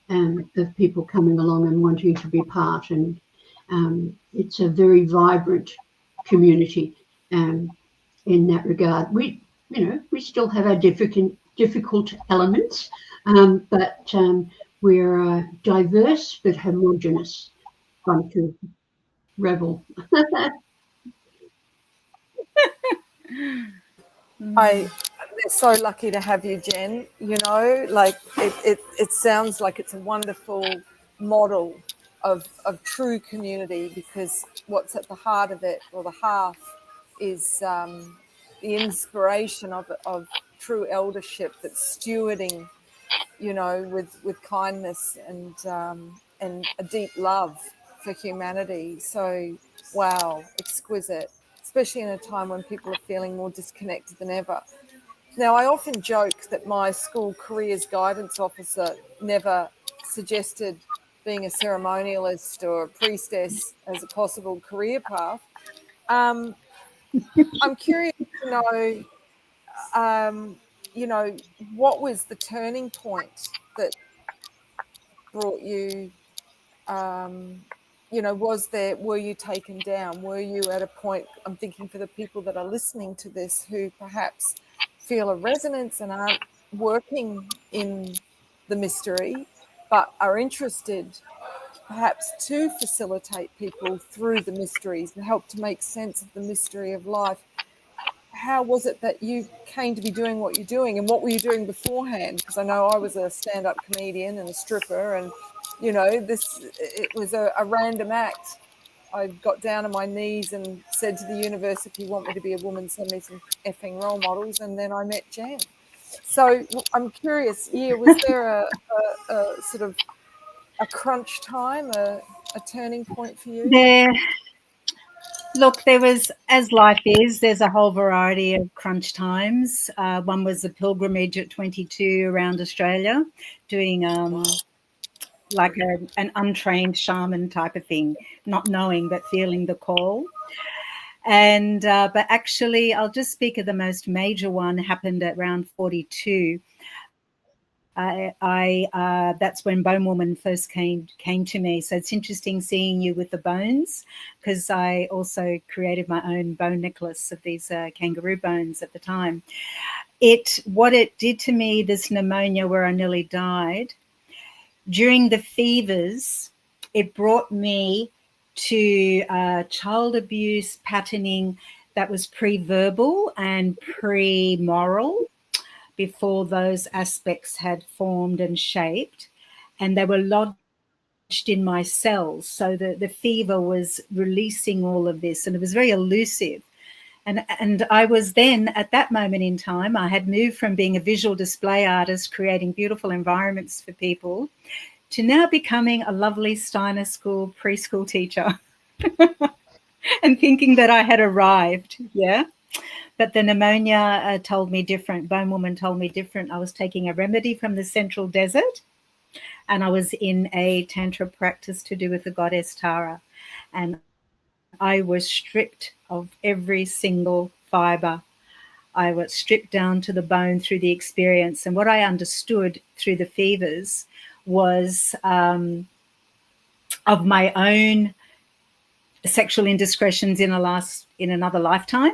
of people coming along and wanting to be part. And it's a very vibrant community in that regard. We still have our difficult elements, but we're a diverse but homogenous bunch of rebel. They're so lucky to have you, Jen. Like it sounds like it's a wonderful model of true community, because what's at the heart of it, or the heart, is the inspiration of true eldership, that's stewarding with kindness and a deep love for humanity. So, wow, exquisite, especially in a time when people are feeling more disconnected than ever. Now, I often joke that my school careers guidance officer never suggested being a ceremonialist or a priestess as a possible career path. I'm curious to know, what was the turning point that brought you, were you taken down? Were you at a point, I'm thinking for the people that are listening to this who perhaps feel a resonance and aren't working in the mystery, but are interested perhaps to facilitate people through the mysteries and help to make sense of the mystery of life. How was it that you came to be doing what you're doing, and what were you doing beforehand? Because I know I was a stand-up comedian and a stripper, and it was a random act. I got down on my knees and said to the universe, if you want me to be a woman, send me some effing role models. And then I met Jen. So I'm curious, was there a sort of a crunch time, a turning point for you? There was, as life is, there's a whole variety of crunch times. One was a pilgrimage at 22 around Australia, doing like an untrained shaman type of thing, not knowing but feeling the call. And but actually, I'll just speak of the most major one. Happened at around 42. That's when Bone Woman first came to me. So it's interesting seeing you with the bones, because I also created my own bone necklace of these kangaroo bones at the time. What it did to me, this pneumonia where I nearly died, during the fevers, it brought me to child abuse patterning that was pre-verbal and pre-moral, before those aspects had formed and shaped, and they were lodged in my cells. So the fever was releasing all of this, and it was very elusive. And I was then, at that moment in time, I had moved from being a visual display artist, creating beautiful environments for people, to now becoming a lovely Steiner School preschool teacher and thinking that I had arrived. Yeah. But the pneumonia told me different. Bone Woman told me different. I was taking a remedy from the Central Desert, and I was in a Tantra practice to do with the goddess Tara. And I was stripped of every single fiber. I was stripped down to the bone through the experience. And what I understood through the fevers was of my own sexual indiscretions in another lifetime,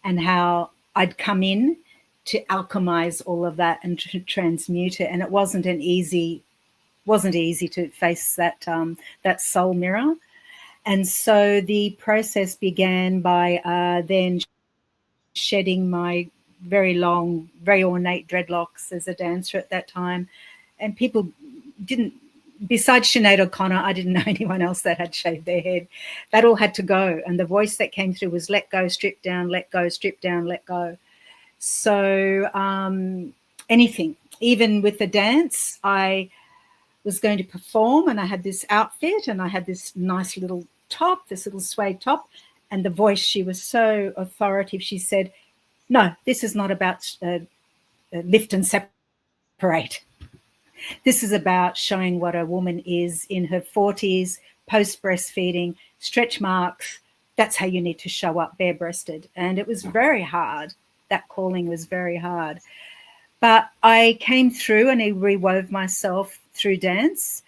and how I'd come in to alchemize all of that and to transmute it. And it wasn't easy to face that soul mirror. And so the process began by then shedding my very long, very ornate dreadlocks as a dancer at that time. And people didn't, besides Sinead O'Connor, I didn't know anyone else that had shaved their head. That all had to go. And the voice that came through was let go, strip down, let go, strip down, let go. So anything, even with the dance, I was going to perform, and I had this outfit and I had this nice little top, this little suede top. And the voice, she was so authoritative. She said, no, this is not about lift and separate. This is about showing what a woman is in her 40s, post-breastfeeding, stretch marks. That's how you need to show up bare-breasted. And it was very hard. That calling was very hard. But I came through and I rewove myself through dance.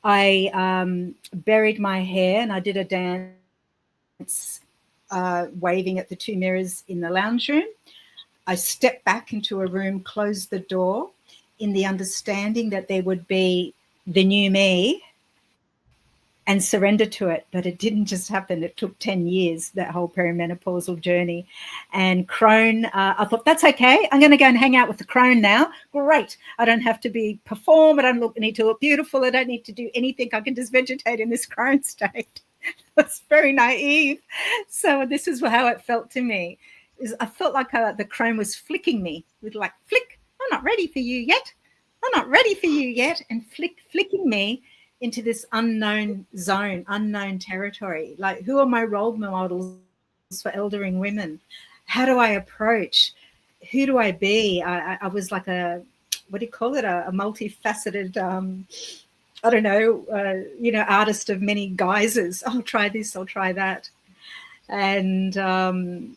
I buried my hair and I did a dance waving at the two mirrors in the lounge room. I stepped back into a room, closed the door, in the understanding that there would be the new me, and surrender to it. But it didn't just happen. It took 10 years, that whole perimenopausal journey. And crone, I thought, that's okay. I'm going to go and hang out with the crone now. Great. I don't have to perform. I don't need to look beautiful. I don't need to do anything. I can just vegetate in this crone state. That's very naive. So this is how it felt to me. I felt like the crone was flicking me with like, flick, I'm not ready for you yet. I'm not ready for you yet, and flicking me into this unknown zone, unknown territory. Like, who are my role models for eldering women? How do I approach? Who do I be? I was like a, what do you call it? A multifaceted, I don't know, artist of many guises. I'll try this, I'll try that. And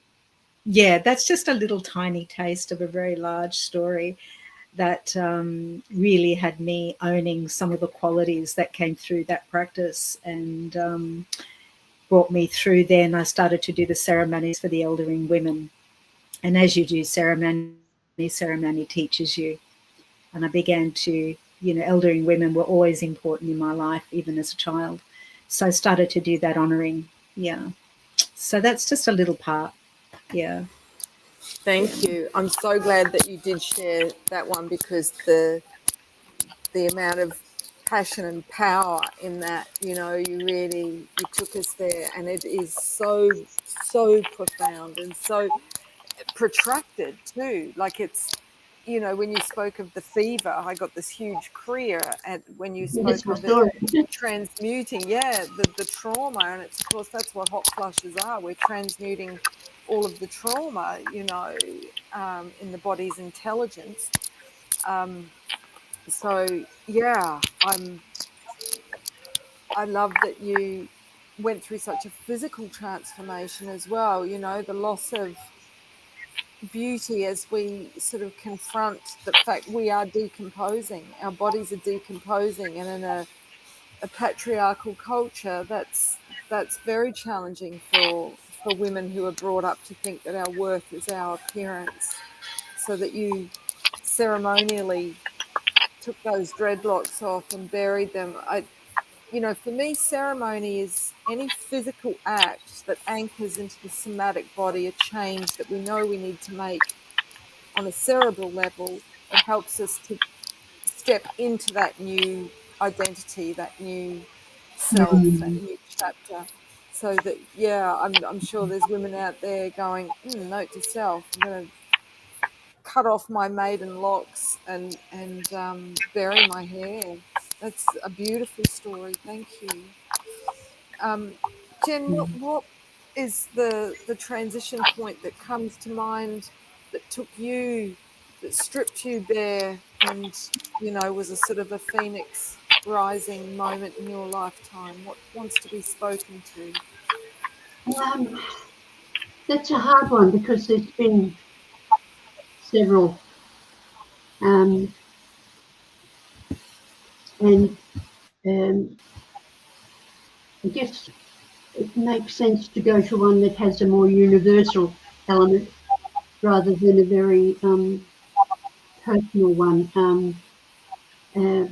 yeah, that's just a little tiny taste of a very large story that really had me owning some of the qualities that came through that practice, and brought me through. Then I started to do the ceremonies for the eldering women. And as you do ceremony teaches you. And I began to, eldering women were always important in my life, even as a child. So I started to do that honoring. Yeah. So that's just a little part. Yeah. Thank you. I'm so glad that you did share that one, because the amount of passion and power in that, you took us there, and it is so profound and so protracted too. Like, it's, when you spoke of the fever, I got this huge kriya, and when you spoke Yes, my of story. it transmuting, the trauma, and it's, of course, that's what hot flushes are. We're transmuting all of the trauma, in the body's intelligence. So yeah, I love that you went through such a physical transformation as well. The loss of beauty as we sort of confront the fact we are decomposing, our bodies are decomposing, and in a patriarchal culture, that's very challenging for women who are brought up to think that our worth is our appearance. So that you ceremonially took those dreadlocks off and buried them. For me, ceremony is any physical act that anchors into the somatic body a change that we know we need to make on a cerebral level, that helps us to step into that new identity, that new self, that new chapter. So that, yeah, I'm sure there's women out there going, note to self, I'm going to cut off my maiden locks and bury my hair. That's a beautiful story. Thank you. Jen, what is the transition point that comes to mind, that took you, that stripped you bare, and was a sort of a phoenix rising moment in your lifetime? What wants to be spoken to? That's a hard one, because there's been several. And I guess it makes sense to go to one that has a more universal element rather than a very personal one,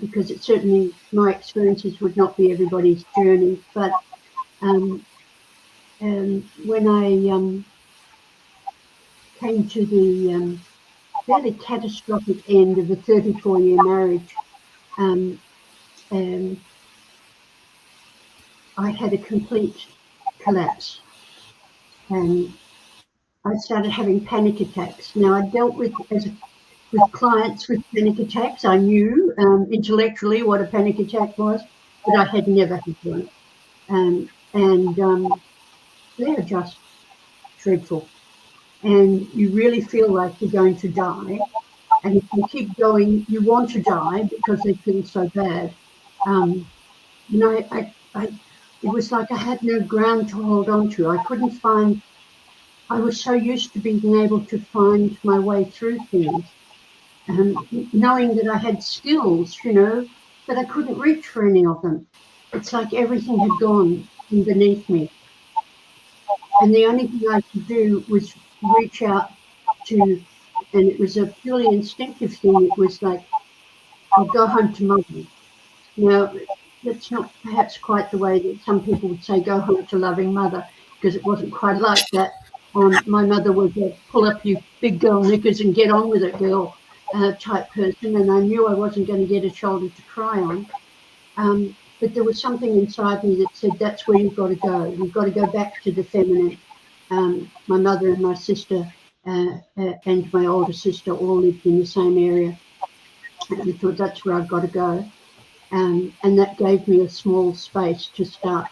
because it certainly, my experiences would not be everybody's journey. But when I came to the fairly catastrophic end of a 34-year marriage, I had a complete collapse, and I started having panic attacks. Now, I dealt with clients with panic attacks. I knew intellectually what a panic attack was, but I had never had one. They're just dreadful. And you really feel like you're going to die. And if you keep going, you want to die because they feel so bad. It was like I had no ground to hold on to. I was so used to being able to find my way through things, knowing that I had skills, but I couldn't reach for any of them. It's like everything had gone beneath me. And the only thing I could do was reach out to, and it was a purely instinctive thing. It was like, I'll go home to mother. Now, that's not perhaps quite the way that some people would say, go home to loving mother, because it wasn't quite like that. My mother was a pull up you big girl knickers and get on with it girl type person, and I knew I wasn't going to get a shoulder to cry on. But there was something inside me that said, that's where you've got to go. You've got to go back to the feminine. My mother and my sister and my older sister all lived in the same area. And I thought, that's where I've got to go. And that gave me a small space to start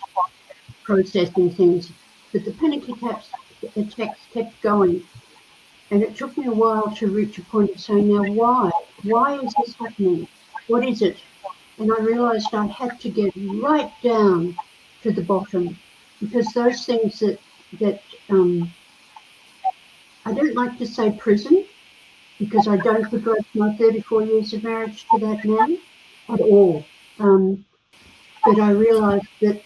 processing things. But the panic attacks kept going. And it took me a while to reach a point of saying, now why? Why is this happening? What is it? And I realized I had to get right down to the bottom, because those things that I don't like to say prison, because I don't begrudge my 34 years of marriage to that man at all. But I realized that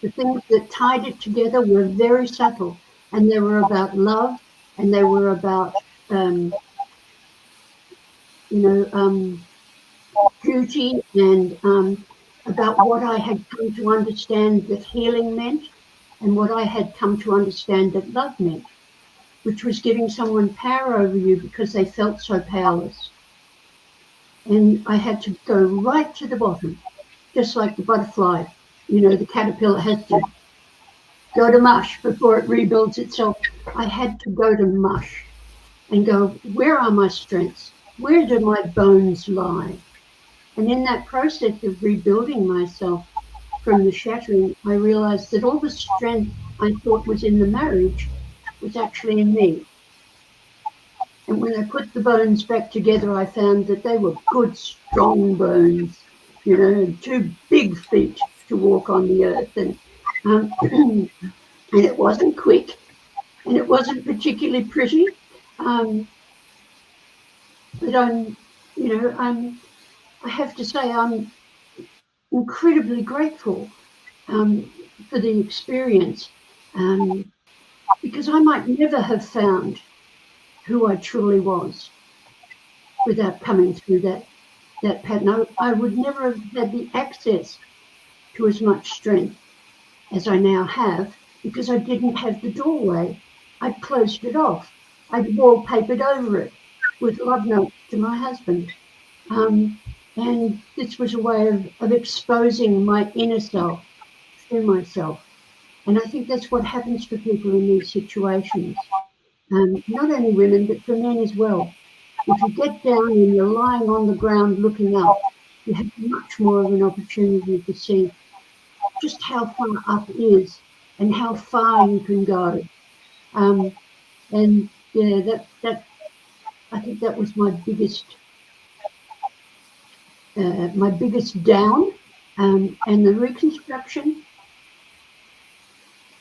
the things that tied it together were very subtle, and they were about love, and they were about, duty, and about what I had come to understand that healing meant, and what I had come to understand that love meant, which was giving someone power over you because they felt so powerless. And I had to go right to the bottom, just like the butterfly. The caterpillar has to go to mush before it rebuilds itself. I had to go to mush and go, where are my strengths? Where do my bones lie? And in that process of rebuilding myself from the shattering, I realized that all the strength I thought was in the marriage was actually in me. And when I put the bones back together, I found that they were good, strong bones, two big feet to walk on the earth. And and it wasn't quick, and it wasn't particularly pretty. But I have to say, I'm incredibly grateful for the experience, because I might never have found who I truly was without coming through that pattern. I would never have had the access to as much strength as I now have, because I didn't have the doorway. I'd closed it off. I'd wallpapered over it with love notes to my husband. And this was a way of exposing my inner self through myself. And I think that's what happens for people in these situations. Not only women, but for men as well. If you get down and you're lying on the ground looking up, you have much more of an opportunity to see just how far up is and how far you can go. And yeah, that I think that was my biggest down. And the reconstruction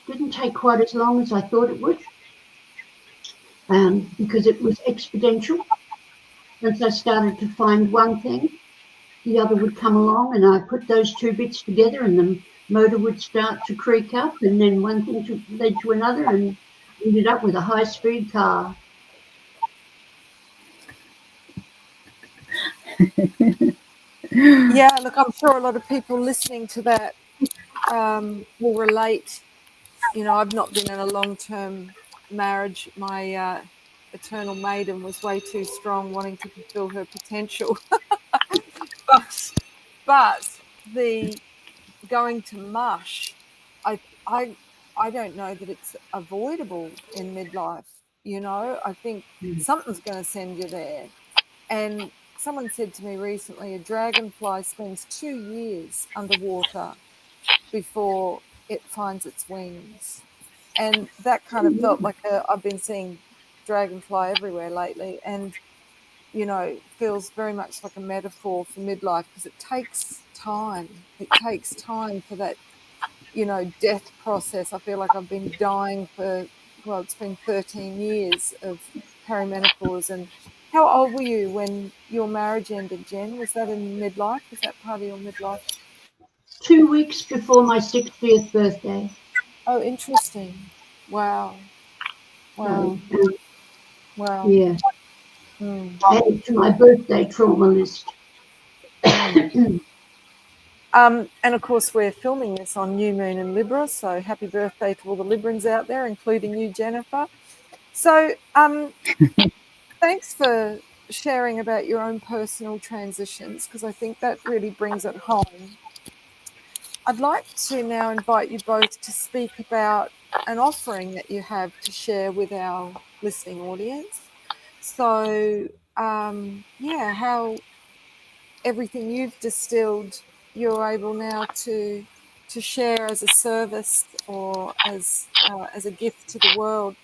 didn't take quite as long as I thought it would, because it was exponential. Once I started to find one thing, the other would come along, and I put those two bits together, and the motor would start to creak up, and then one thing led to another, and ended up with a high-speed car. Yeah, look, I'm sure a lot of people listening to that will relate. I've not been in a long-term marriage. My eternal maiden was way too strong, wanting to fulfill her potential. but the going to mush, I don't know that it's avoidable in midlife. I think something's going to send you there. And someone said to me recently, a dragonfly spends 2 years underwater before it finds its wings. And that kind of felt like I've been seeing dragonfly everywhere lately, and feels very much like a metaphor for midlife, because it takes time. It takes time for that, death process. I feel like I've been dying for, it's been 13 years of perimenopause. And how old were you when your marriage ended, Jen? Was that in midlife? Was that part of your midlife? 2 weeks before my 60th birthday. Oh, interesting. Wow. So, Wow. yeah. Added to my birthday trauma list. And of course, we're filming this on New Moon in Libra, so happy birthday to all the Librans out there, including you, Jennifer. So thanks for sharing about your own personal transitions, because I think that really brings it home. I'd like to now invite you both to speak about an offering that you have to share with our listening audience. So, how everything you've distilled, you're able now to share as a service or as a gift to the world.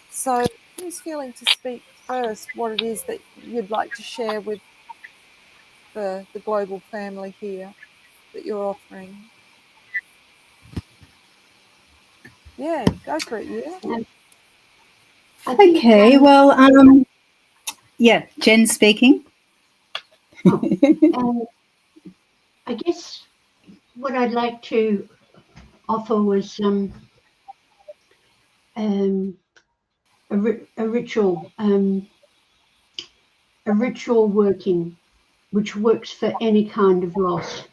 So who's feeling to speak first, what it is that you'd like to share with the global family here that you're offering? Yeah, go for it, yeah. I think, Okay, well, yeah, Jen speaking. I guess what I'd like to offer was a ritual working, which works for any kind of loss.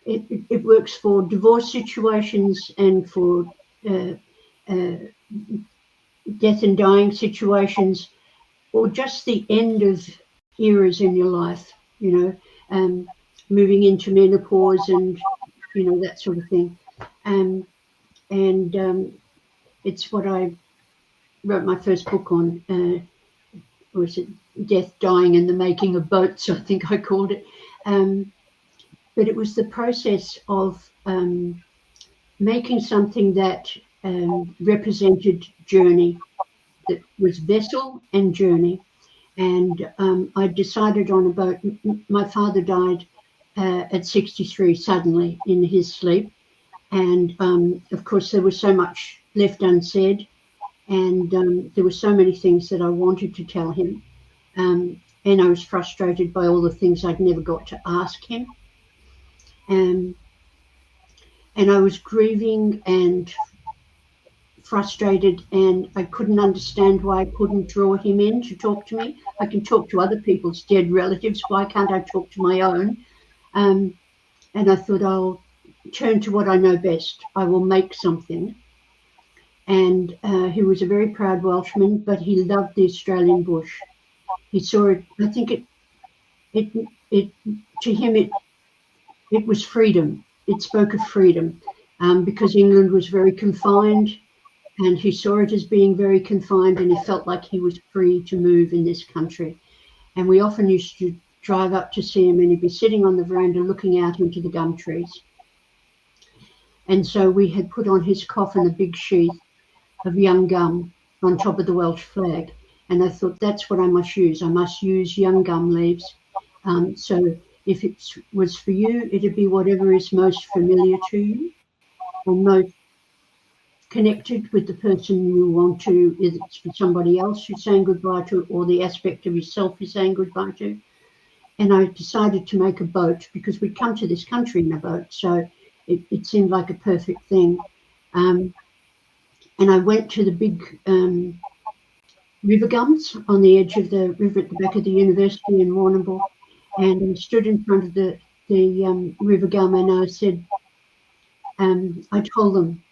It works for divorce situations and for death and dying situations, or just the end of eras in your life, moving into menopause and, that sort of thing. And it's what I wrote my first book on, or is it Death, Dying and the Making of Boats, I think I called it. But it was the process of making something that represented journey, that was vessel and journey. And I decided on a boat. My father died at 63 suddenly in his sleep. And of course, there was so much left unsaid. And there were so many things that I wanted to tell him. And I was frustrated by all the things I'd never got to ask him. And I was grieving and frustrated, and I couldn't understand why I couldn't draw him in to talk to me. I can talk to other people's dead relatives. Why can't I talk to my own? And I thought, I'll turn to what I know best. I will make something. And he was a very proud Welshman, but he loved the Australian bush. He saw it. I think to him it was freedom. It spoke of freedom, because England was very confined, and he saw it as being very confined, and he felt like he was free to move in this country. And we often used to drive up to see him, and he'd be sitting on the veranda looking out into the gum trees. And so we had put on his coffin a big sheath of young gum on top of the Welsh flag. And I thought, that's what I must use. I must use young gum leaves. So if it was for you, it'd be whatever is most familiar to you, or most connected with the person you want to, if it's for somebody else you're saying goodbye to, or the aspect of yourself you're saying goodbye to. And I decided to make a boat, because we'd come to this country in a boat, so it seemed like a perfect thing. And I went to the big river gums on the edge of the river at the back of the university in Warrnambool, and I stood in front of the river gum, and I said, I told them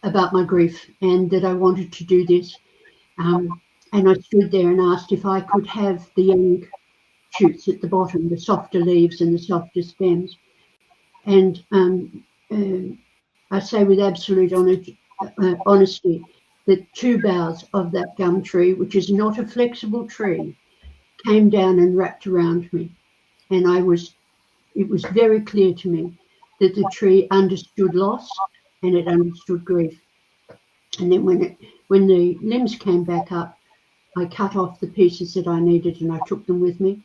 about my grief and that I wanted to do this. And I stood there and asked if I could have the young shoots at the bottom, the softer leaves and the softer stems. And I say with absolute honesty that 2 boughs of that gum tree, which is not a flexible tree, came down and wrapped around me. And it was very clear to me that the tree understood loss and it understood grief. And then when the limbs came back up, I cut off the pieces that I needed and I took them with me,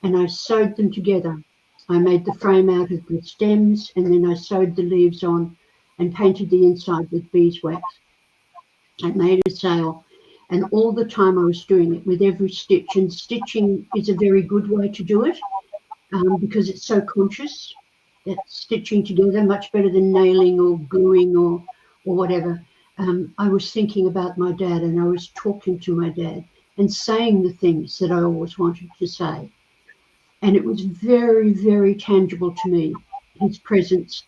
and I sewed them together. I made the frame out of the stems, and then I sewed the leaves on and painted the inside with beeswax. I made a sail, and all the time I was doing it with every stitch, and stitching is a very good way to do it, because it's so conscious. It's stitching together much better than nailing or gluing or whatever. I was thinking about my dad, and I was talking to my dad and saying the things that I always wanted to say. And it was very, very tangible to me, his presence,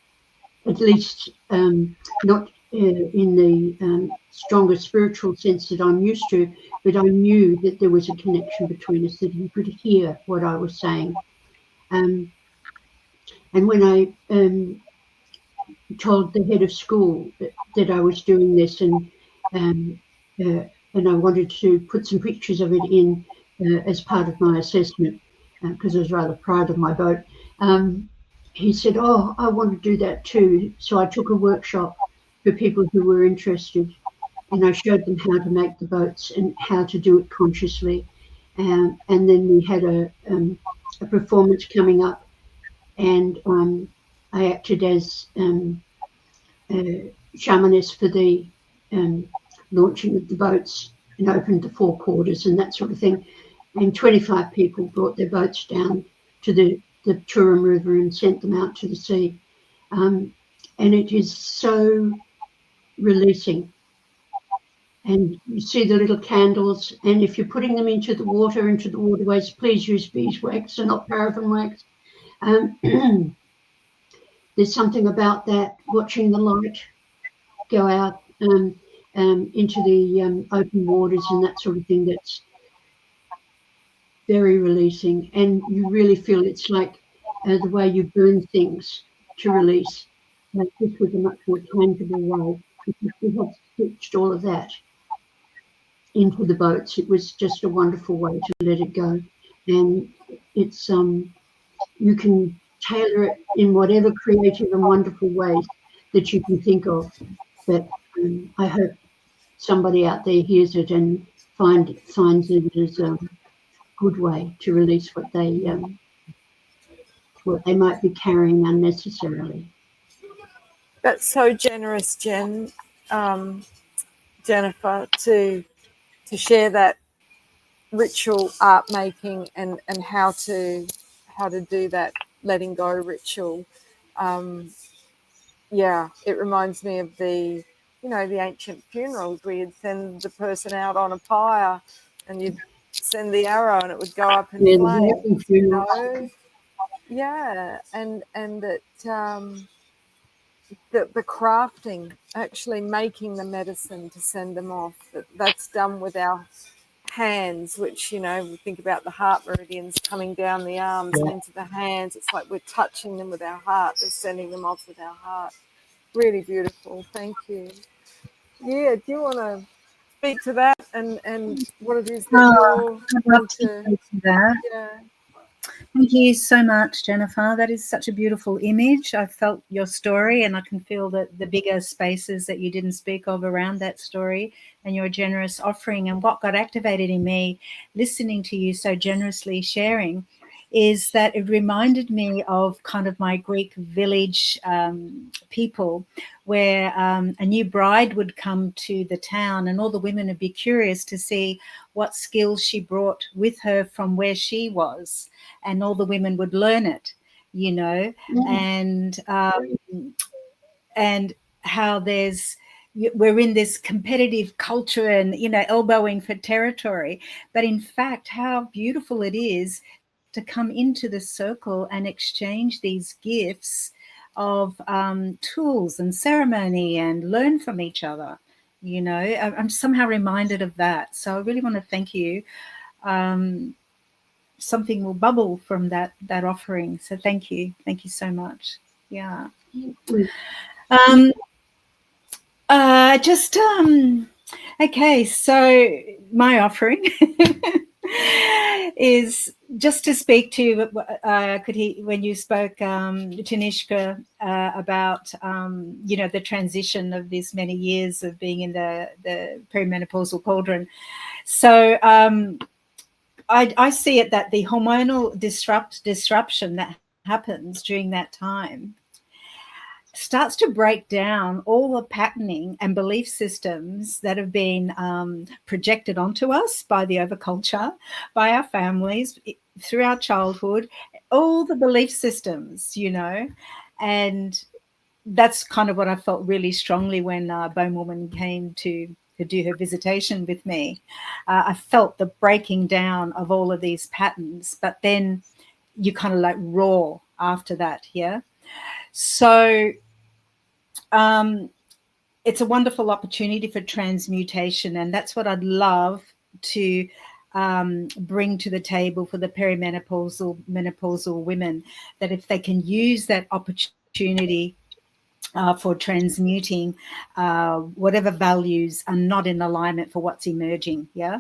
at least not in the stronger spiritual sense that I'm used to, but I knew that there was a connection between us, that he could hear what I was saying. And when I told the head of school that I was doing this, and I wanted to put some pictures of it in as part of my assessment, because I was rather proud of my boat. He said, "Oh, I want to do that too." So I took a workshop for people who were interested, and I showed them how to make the boats and how to do it consciously. And then we had a performance coming up, and I acted as shamanist for the launching of the boats and opened the four quarters and that sort of thing. And 25 people brought their boats down to the Turum River and sent them out to the sea. And it is so releasing. And you see the little candles, and if you're putting them into the waterways, please use beeswax and not paraffin wax. There's something about that, watching the light go out into the open waters and that sort of thing, that's very releasing. And you really feel it's like the way you burn things to release, like this was a much more tangible way, because we have stitched all of that into the boats. It was just a wonderful way to let it go. And it's you can tailor it in whatever creative and wonderful ways that you can think of. But I hope somebody out there hears it and finds it as a good way to release what they might be carrying unnecessarily. That's so generous, Jennifer, to share that ritual art making and how to do that letting go ritual. It reminds me of the ancient funerals where you'd send the person out on a pyre and you'd send the arrow and it would go up in flames, and that the crafting, actually making the medicine to send them off, that's done with our hands, which we think about the heart meridians coming down the arms and into the hands. It's like we're touching them with our heart, we're sending them off with our heart. Really beautiful. Thank you. Yeah, do you want to speak to that and what it is that you're love to speak to that. Thank you so much, Jennifer. That is such a beautiful image. I felt your story, and I can feel the bigger spaces that you didn't speak of around that story and your generous offering. And what got activated in me listening to you so generously sharing is that it reminded me of kind of my Greek village people, where a new bride would come to the town and all the women would be curious to see what skills she brought with her from where she was, and all the women would learn it, and how we're in this competitive culture and elbowing for territory, but in fact how beautiful it is to come into the circle and exchange these gifts of tools and ceremony and learn from each other. I'm somehow reminded of that. So I really want to thank you. Something will bubble from that offering. So thank you so much. Yeah. Okay, so my offering is just to speak to when you spoke, Tanishka, about the transition of these many years of being in the perimenopausal cauldron. So I see it that the hormonal disruption that happens during that time starts to break down all the patterning and belief systems that have been projected onto us by the overculture, by our families, through our childhood, all the belief systems, and that's kind of what I felt really strongly when Bone Woman came to do her visitation with me. I felt the breaking down of all of these patterns, but then you kind of like roar after that, yeah? So it's a wonderful opportunity for transmutation, and that's what I'd love to bring to the table for the menopausal women, that if they can use that opportunity for transmuting whatever values are not in alignment for what's emerging, yeah?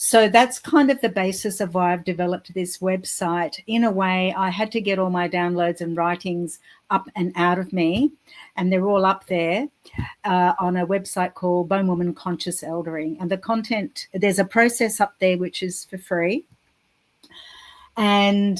So that's kind of the basis of why I've developed this website. In a way, I had to get all my downloads and writings up and out of me, and they're all up there on a website called Bone Woman Conscious Eldering. And the content, there's a process up there which is for free. And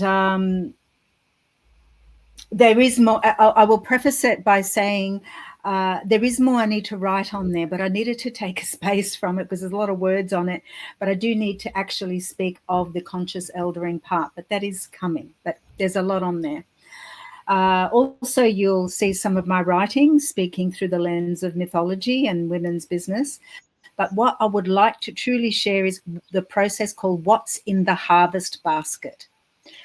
there is more. I will preface it by saying there is more I need to write on there, but I needed to take a space from it because there's a lot of words on it. But I do need to actually speak of the conscious eldering part, but that is coming. But there's a lot on there. Also, you'll see some of my writings speaking through the lens of mythology and women's business. But what I would like to truly share is the process called What's in the Harvest Basket.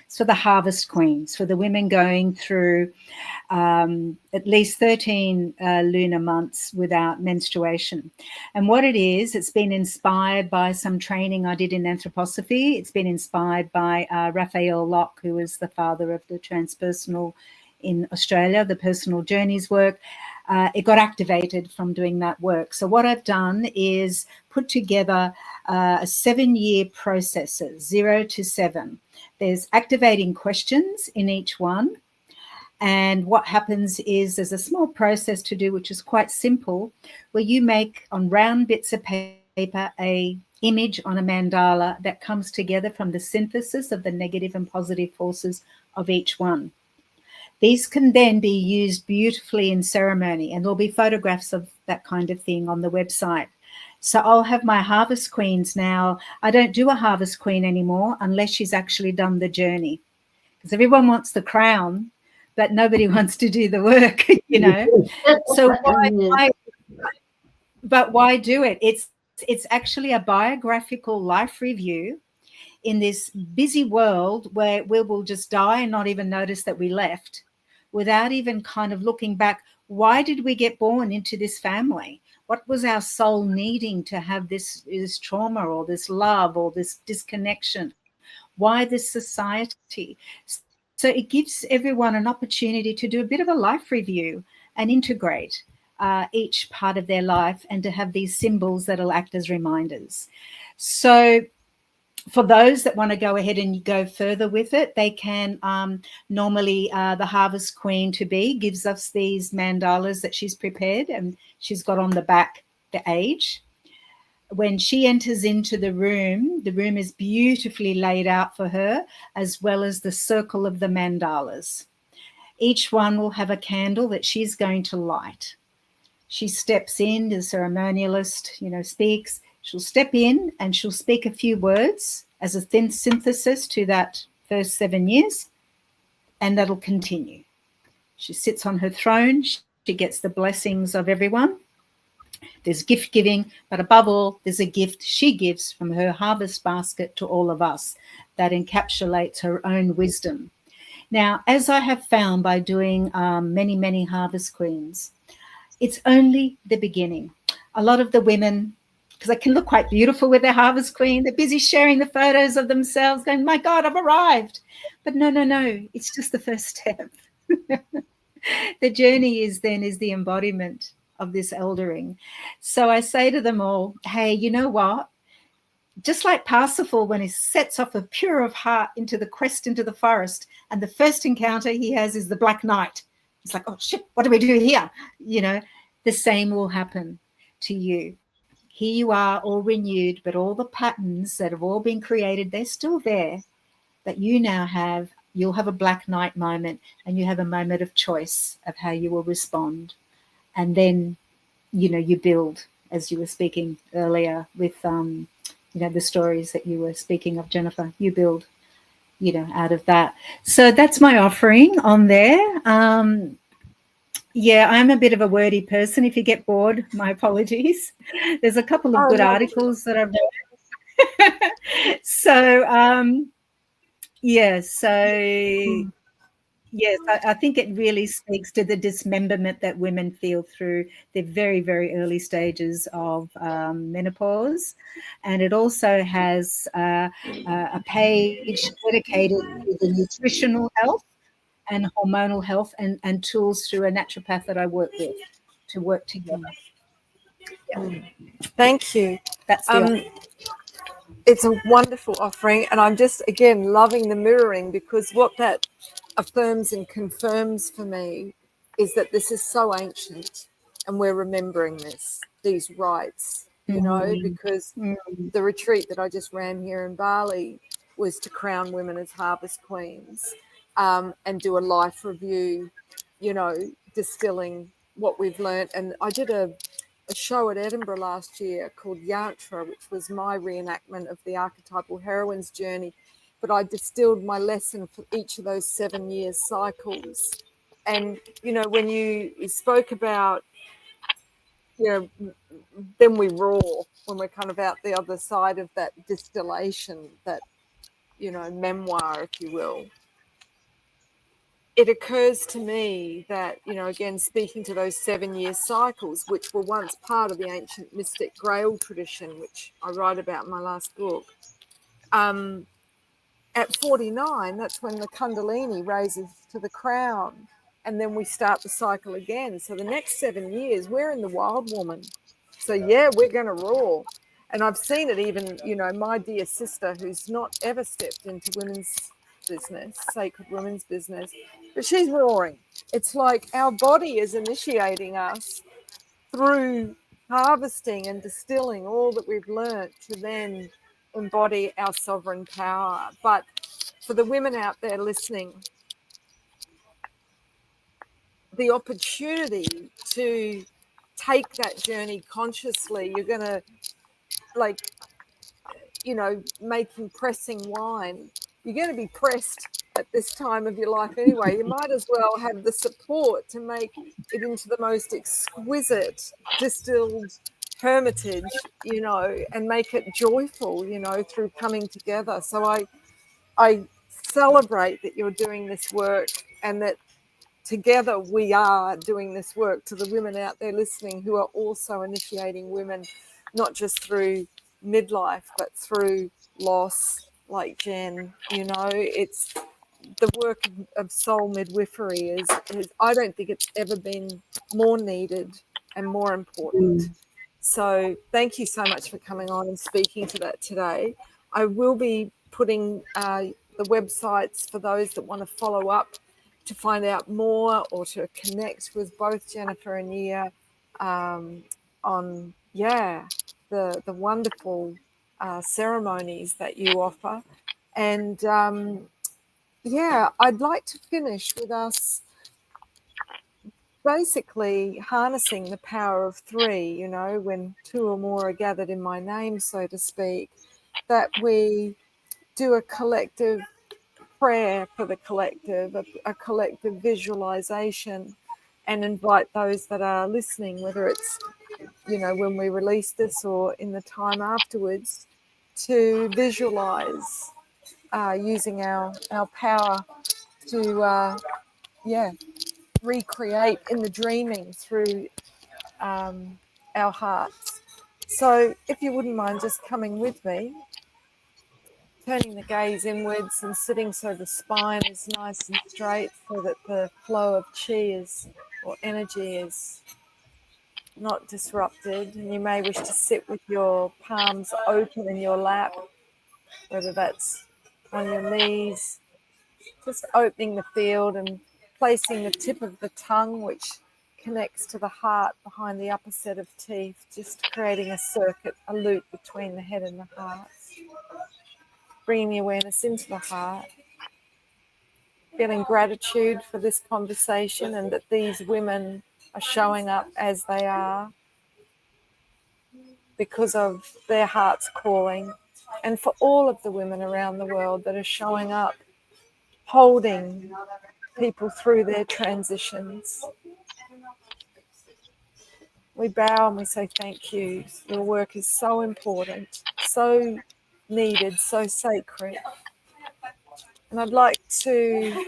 It's for the harvest queens, for the women going through at least 13 lunar months without menstruation. And what it is, it's been inspired by some training I did in anthroposophy. It's been inspired by Raphael Locke, who is the father of the transpersonal in Australia, the personal journeys work. It got activated from doing that work. So what I've done is put together a 7-year process, 0 to 7. There's activating questions in each one. And what happens is there's a small process to do, which is quite simple, where you make on round bits of paper a image on a mandala that comes together from the synthesis of the negative and positive forces of each one. These can then be used beautifully in ceremony, and there'll be photographs of that kind of thing on the website. So I'll have my harvest queens now. I don't do a harvest queen anymore unless she's actually done the journey, because everyone wants the crown, but nobody wants to do the work, you know. So why do it? It's actually a biographical life review in this busy world where we will just die and not even notice that we left, without even kind of looking back. Why did we get born into this family? What was our soul needing to have this trauma or this love or this disconnection? Why this society? So it gives everyone an opportunity to do a bit of a life review and integrate each part of their life, and to have these symbols that'll act as reminders. So for those that want to go ahead and go further with it, they can normally the Harvest Queen to be gives us these mandalas that she's prepared, and she's got on the back the age. When she enters into the room is beautifully laid out for her, as well as the circle of the mandalas. Each one will have a candle that she's going to light. She steps in, the ceremonialist, speaks. She'll step in and she'll speak a few words as a thin synthesis to that first 7 years, and that'll continue. She sits on her throne. She gets the blessings of everyone. There's gift giving, but above all, there's a gift she gives from her harvest basket to all of us that encapsulates her own wisdom. Now, as I have found by doing many, many harvest queens, it's only the beginning. A lot of the women, because they can look quite beautiful with their harvest queen, they're busy sharing the photos of themselves going, my God, I've arrived. But no, it's just the first step. The journey is the embodiment of this eldering. So I say to them all, hey, you know what? Just like Parsifal, when he sets off a pure of heart into the quest into the forest, and the first encounter he has is the Black Knight. It's like, oh shit, what do we do here? The same will happen to you. Here you are, all renewed, but all the patterns that have all been created, they're still there. But you'll have a Black Knight moment, and you have a moment of choice of how you will respond. And then, you build, as you were speaking earlier with, the stories that you were speaking of, Jennifer, you build, out of that. So that's my offering on there. Yeah, I'm a bit of a wordy person. If you get bored, my apologies. There's a couple of good articles that I've read. Yes, I think it really speaks to the dismemberment that women feel through their very, very early stages of menopause. And it also has a page dedicated to the nutritional health and hormonal health and tools through a naturopath that I work with to work together. Yeah. Thank you. That's the it's a wonderful offering, and I'm just again loving the mirroring, because what that affirms and confirms for me is that this is so ancient, and we're remembering these rites, you know, because the retreat that I just ran here in Bali was to crown women as harvest queens, and do a life review, you know, distilling what we've learned. And I did a show at Edinburgh last year called Yantra, which was my reenactment of the archetypal heroine's journey. But I distilled my lesson for each of those 7 year cycles. And, you know, when you spoke about, you know, then we roar when we're kind of out the other side of that distillation, that, you know, memoir, if you will. It occurs to me that, you know, again, speaking to those 7 year cycles, which were once part of the ancient mystic Grail tradition, which I write about in my last book, at 49, that's when the Kundalini raises to the crown, and then we start the cycle again. So the next 7 years, we're in the wild woman. So, yeah, we're going to roar. And I've seen it even, you know, my dear sister, who's not ever stepped into women's business, sacred women's business, but she's roaring. It's like our body is initiating us through harvesting and distilling all that we've learnt to then embody our sovereign power. But for the women out there listening, the opportunity to take that journey consciously, you're going to, like, you know, pressing wine, you're going to be pressed at this time of your life anyway. You might as well have the support to make it into the most exquisite distilled hermitage, you know, and make it joyful, you know, through coming together. So I celebrate that you're doing this work, and that together we are doing this work. To the women out there listening who are also initiating women, not just through midlife, but through loss, like Jen, you know, it's the work of soul midwifery is I don't think it's ever been more needed and more important. So thank you so much for coming on and speaking to that today. I will be putting the websites for those that want to follow up to find out more, or to connect with both Jennifer and Yia on, the wonderful ceremonies that you offer. And I'd like to finish with us basically harnessing the power of three, you know, when two or more are gathered in my name, so to speak, that we do a collective prayer for the collective, a collective visualization, and invite those that are listening, whether it's, you know, when we release this or in the time afterwards, to visualize using our power to, recreate in the dreaming through our hearts. So if you wouldn't mind just coming with me, turning the gaze inwards and sitting so the spine is nice and straight, so that the flow of chi or energy is not disrupted. And you may wish to sit with your palms open in your lap, whether that's on your knees, just opening the field and placing the tip of the tongue, which connects to the heart behind the upper set of teeth, just creating a circuit, a loop between the head and the heart. Bringing the awareness into the heart, feeling gratitude for this conversation and that these women are showing up as they are because of their heart's calling, and for all of the women around the world that are showing up, holding people through their transitions. We bow and we say thank you. Your work is so important, so needed, so sacred. And I'd like to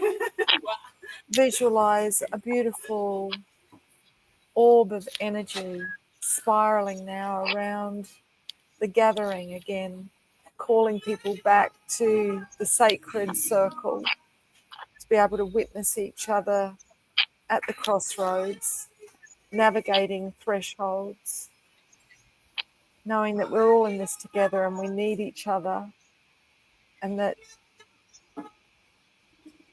visualize a beautiful orb of energy spiraling now around the gathering again, calling people back to the sacred circle, to be able to witness each other at the crossroads, navigating thresholds. knowing that we're all in this together and we need each other, and that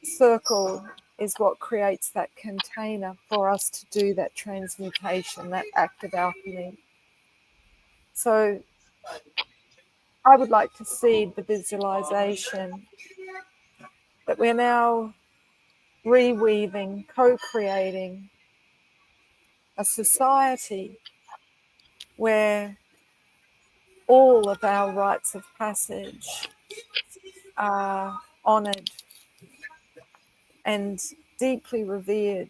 circle is what creates that container for us to do that transmutation, that act of alchemy. So I would like to seed the visualization that we're now reweaving, co-creating a society where all of our rites of passage are honoured and deeply revered,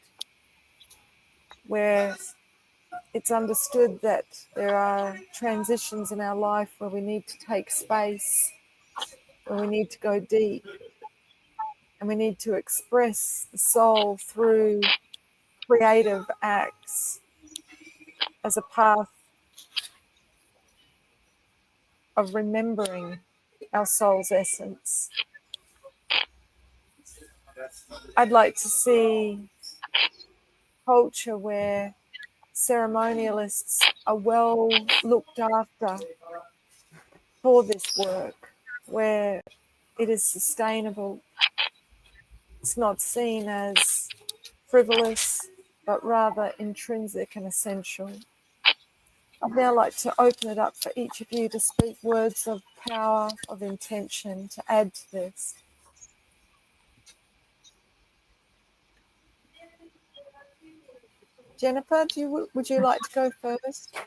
where it's understood that there are transitions in our life where we need to take space, where we need to go deep, and we need to express the soul through creative acts as a path of remembering our soul's essence. I'd like to see culture where ceremonialists are well looked after for this work, where it is sustainable. It's not seen as frivolous, but rather intrinsic and essential. I'd now like to open it up for each of you to speak words of power, of intention, to add to this. Jennifer, would you like to go first?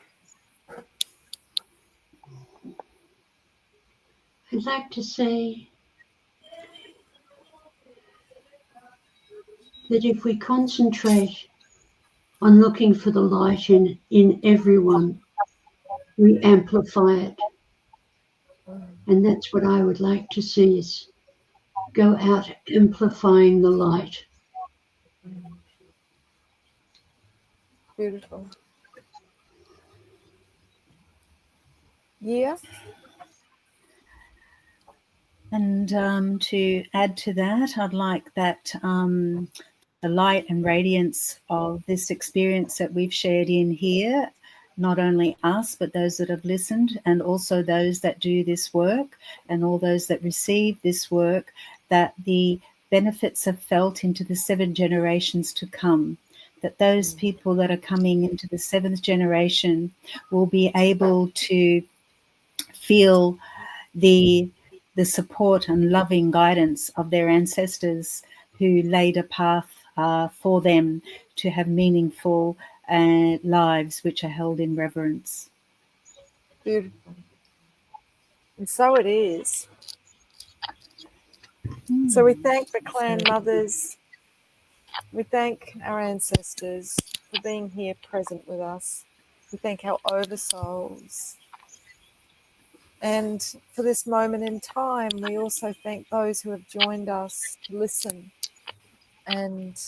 I'd like to say that if we concentrate on looking for the light in everyone, we amplify it. And that's what I would like to see, is go out amplifying the light. Beautiful. Yeah. And to add to that, I'd like that the light and radiance of this experience that we've shared in here, not only us, but those that have listened, and also those that do this work and all those that receive this work, that the benefits are felt into the 7 generations to come, that those people that are coming into the 7th generation will be able to feel the support and loving guidance of their ancestors who laid a path for them to have meaningful lives which are held in reverence. Beautiful. And so it is. So we thank the clan mothers, we thank our ancestors for being here present with us. We thank our oversouls. And for this moment in time, we also thank those who have joined us to listen. And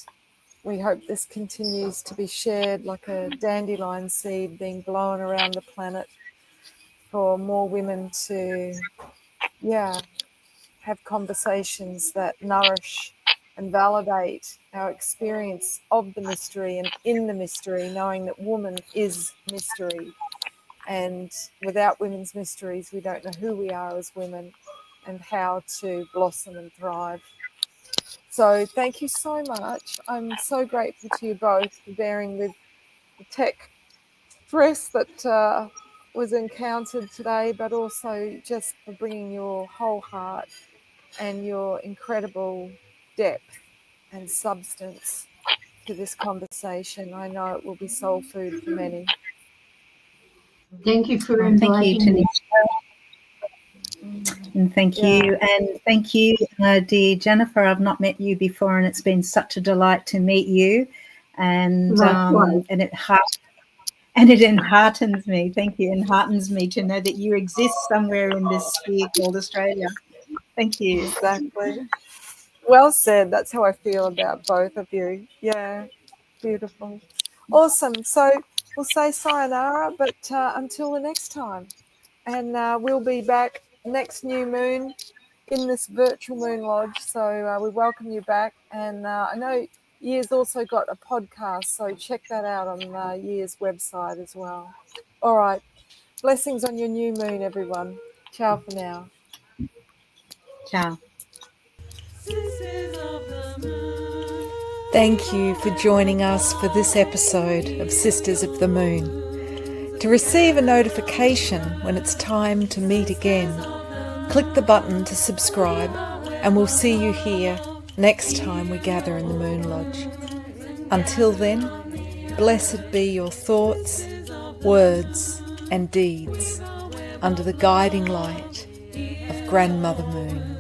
we hope this continues to be shared like a dandelion seed being blown around the planet for more women to, have conversations that nourish and validate our experience of the mystery and in the mystery, knowing that woman is mystery. And without women's mysteries, we don't know who we are as women and how to blossom and thrive. So thank you so much. I'm so grateful to you both for bearing with the tech stress that was encountered today, but also just for bringing your whole heart and your incredible depth and substance to this conversation. I know it will be soul food for many. Thank you for Thank you, inviting me. Tanisha. And thank you. And thank you, dear Jennifer. I've not met you before, and it's been such a delight to meet you. And and it enheartens me. Thank you. Enheartens me to know that you exist somewhere in this sphere called Australia. Thank you. Exactly. Well said. That's how I feel about both of you. Yeah, beautiful. Awesome. So we'll say sayonara, but until the next time. And we'll be back next new moon in this virtual moon lodge. So we welcome you back. And I know Yia's also got a podcast, so check that out on Yia's website as well. All right. Blessings on your new moon, everyone. Ciao for now. Ciao. Thank you for joining us for this episode of Sisters of the Moon. To receive a notification when it's time to meet again, click the button to subscribe, and we'll see you here next time we gather in the Moon Lodge. Until then, blessed be your thoughts, words and deeds under the guiding light of Grandmother Moon.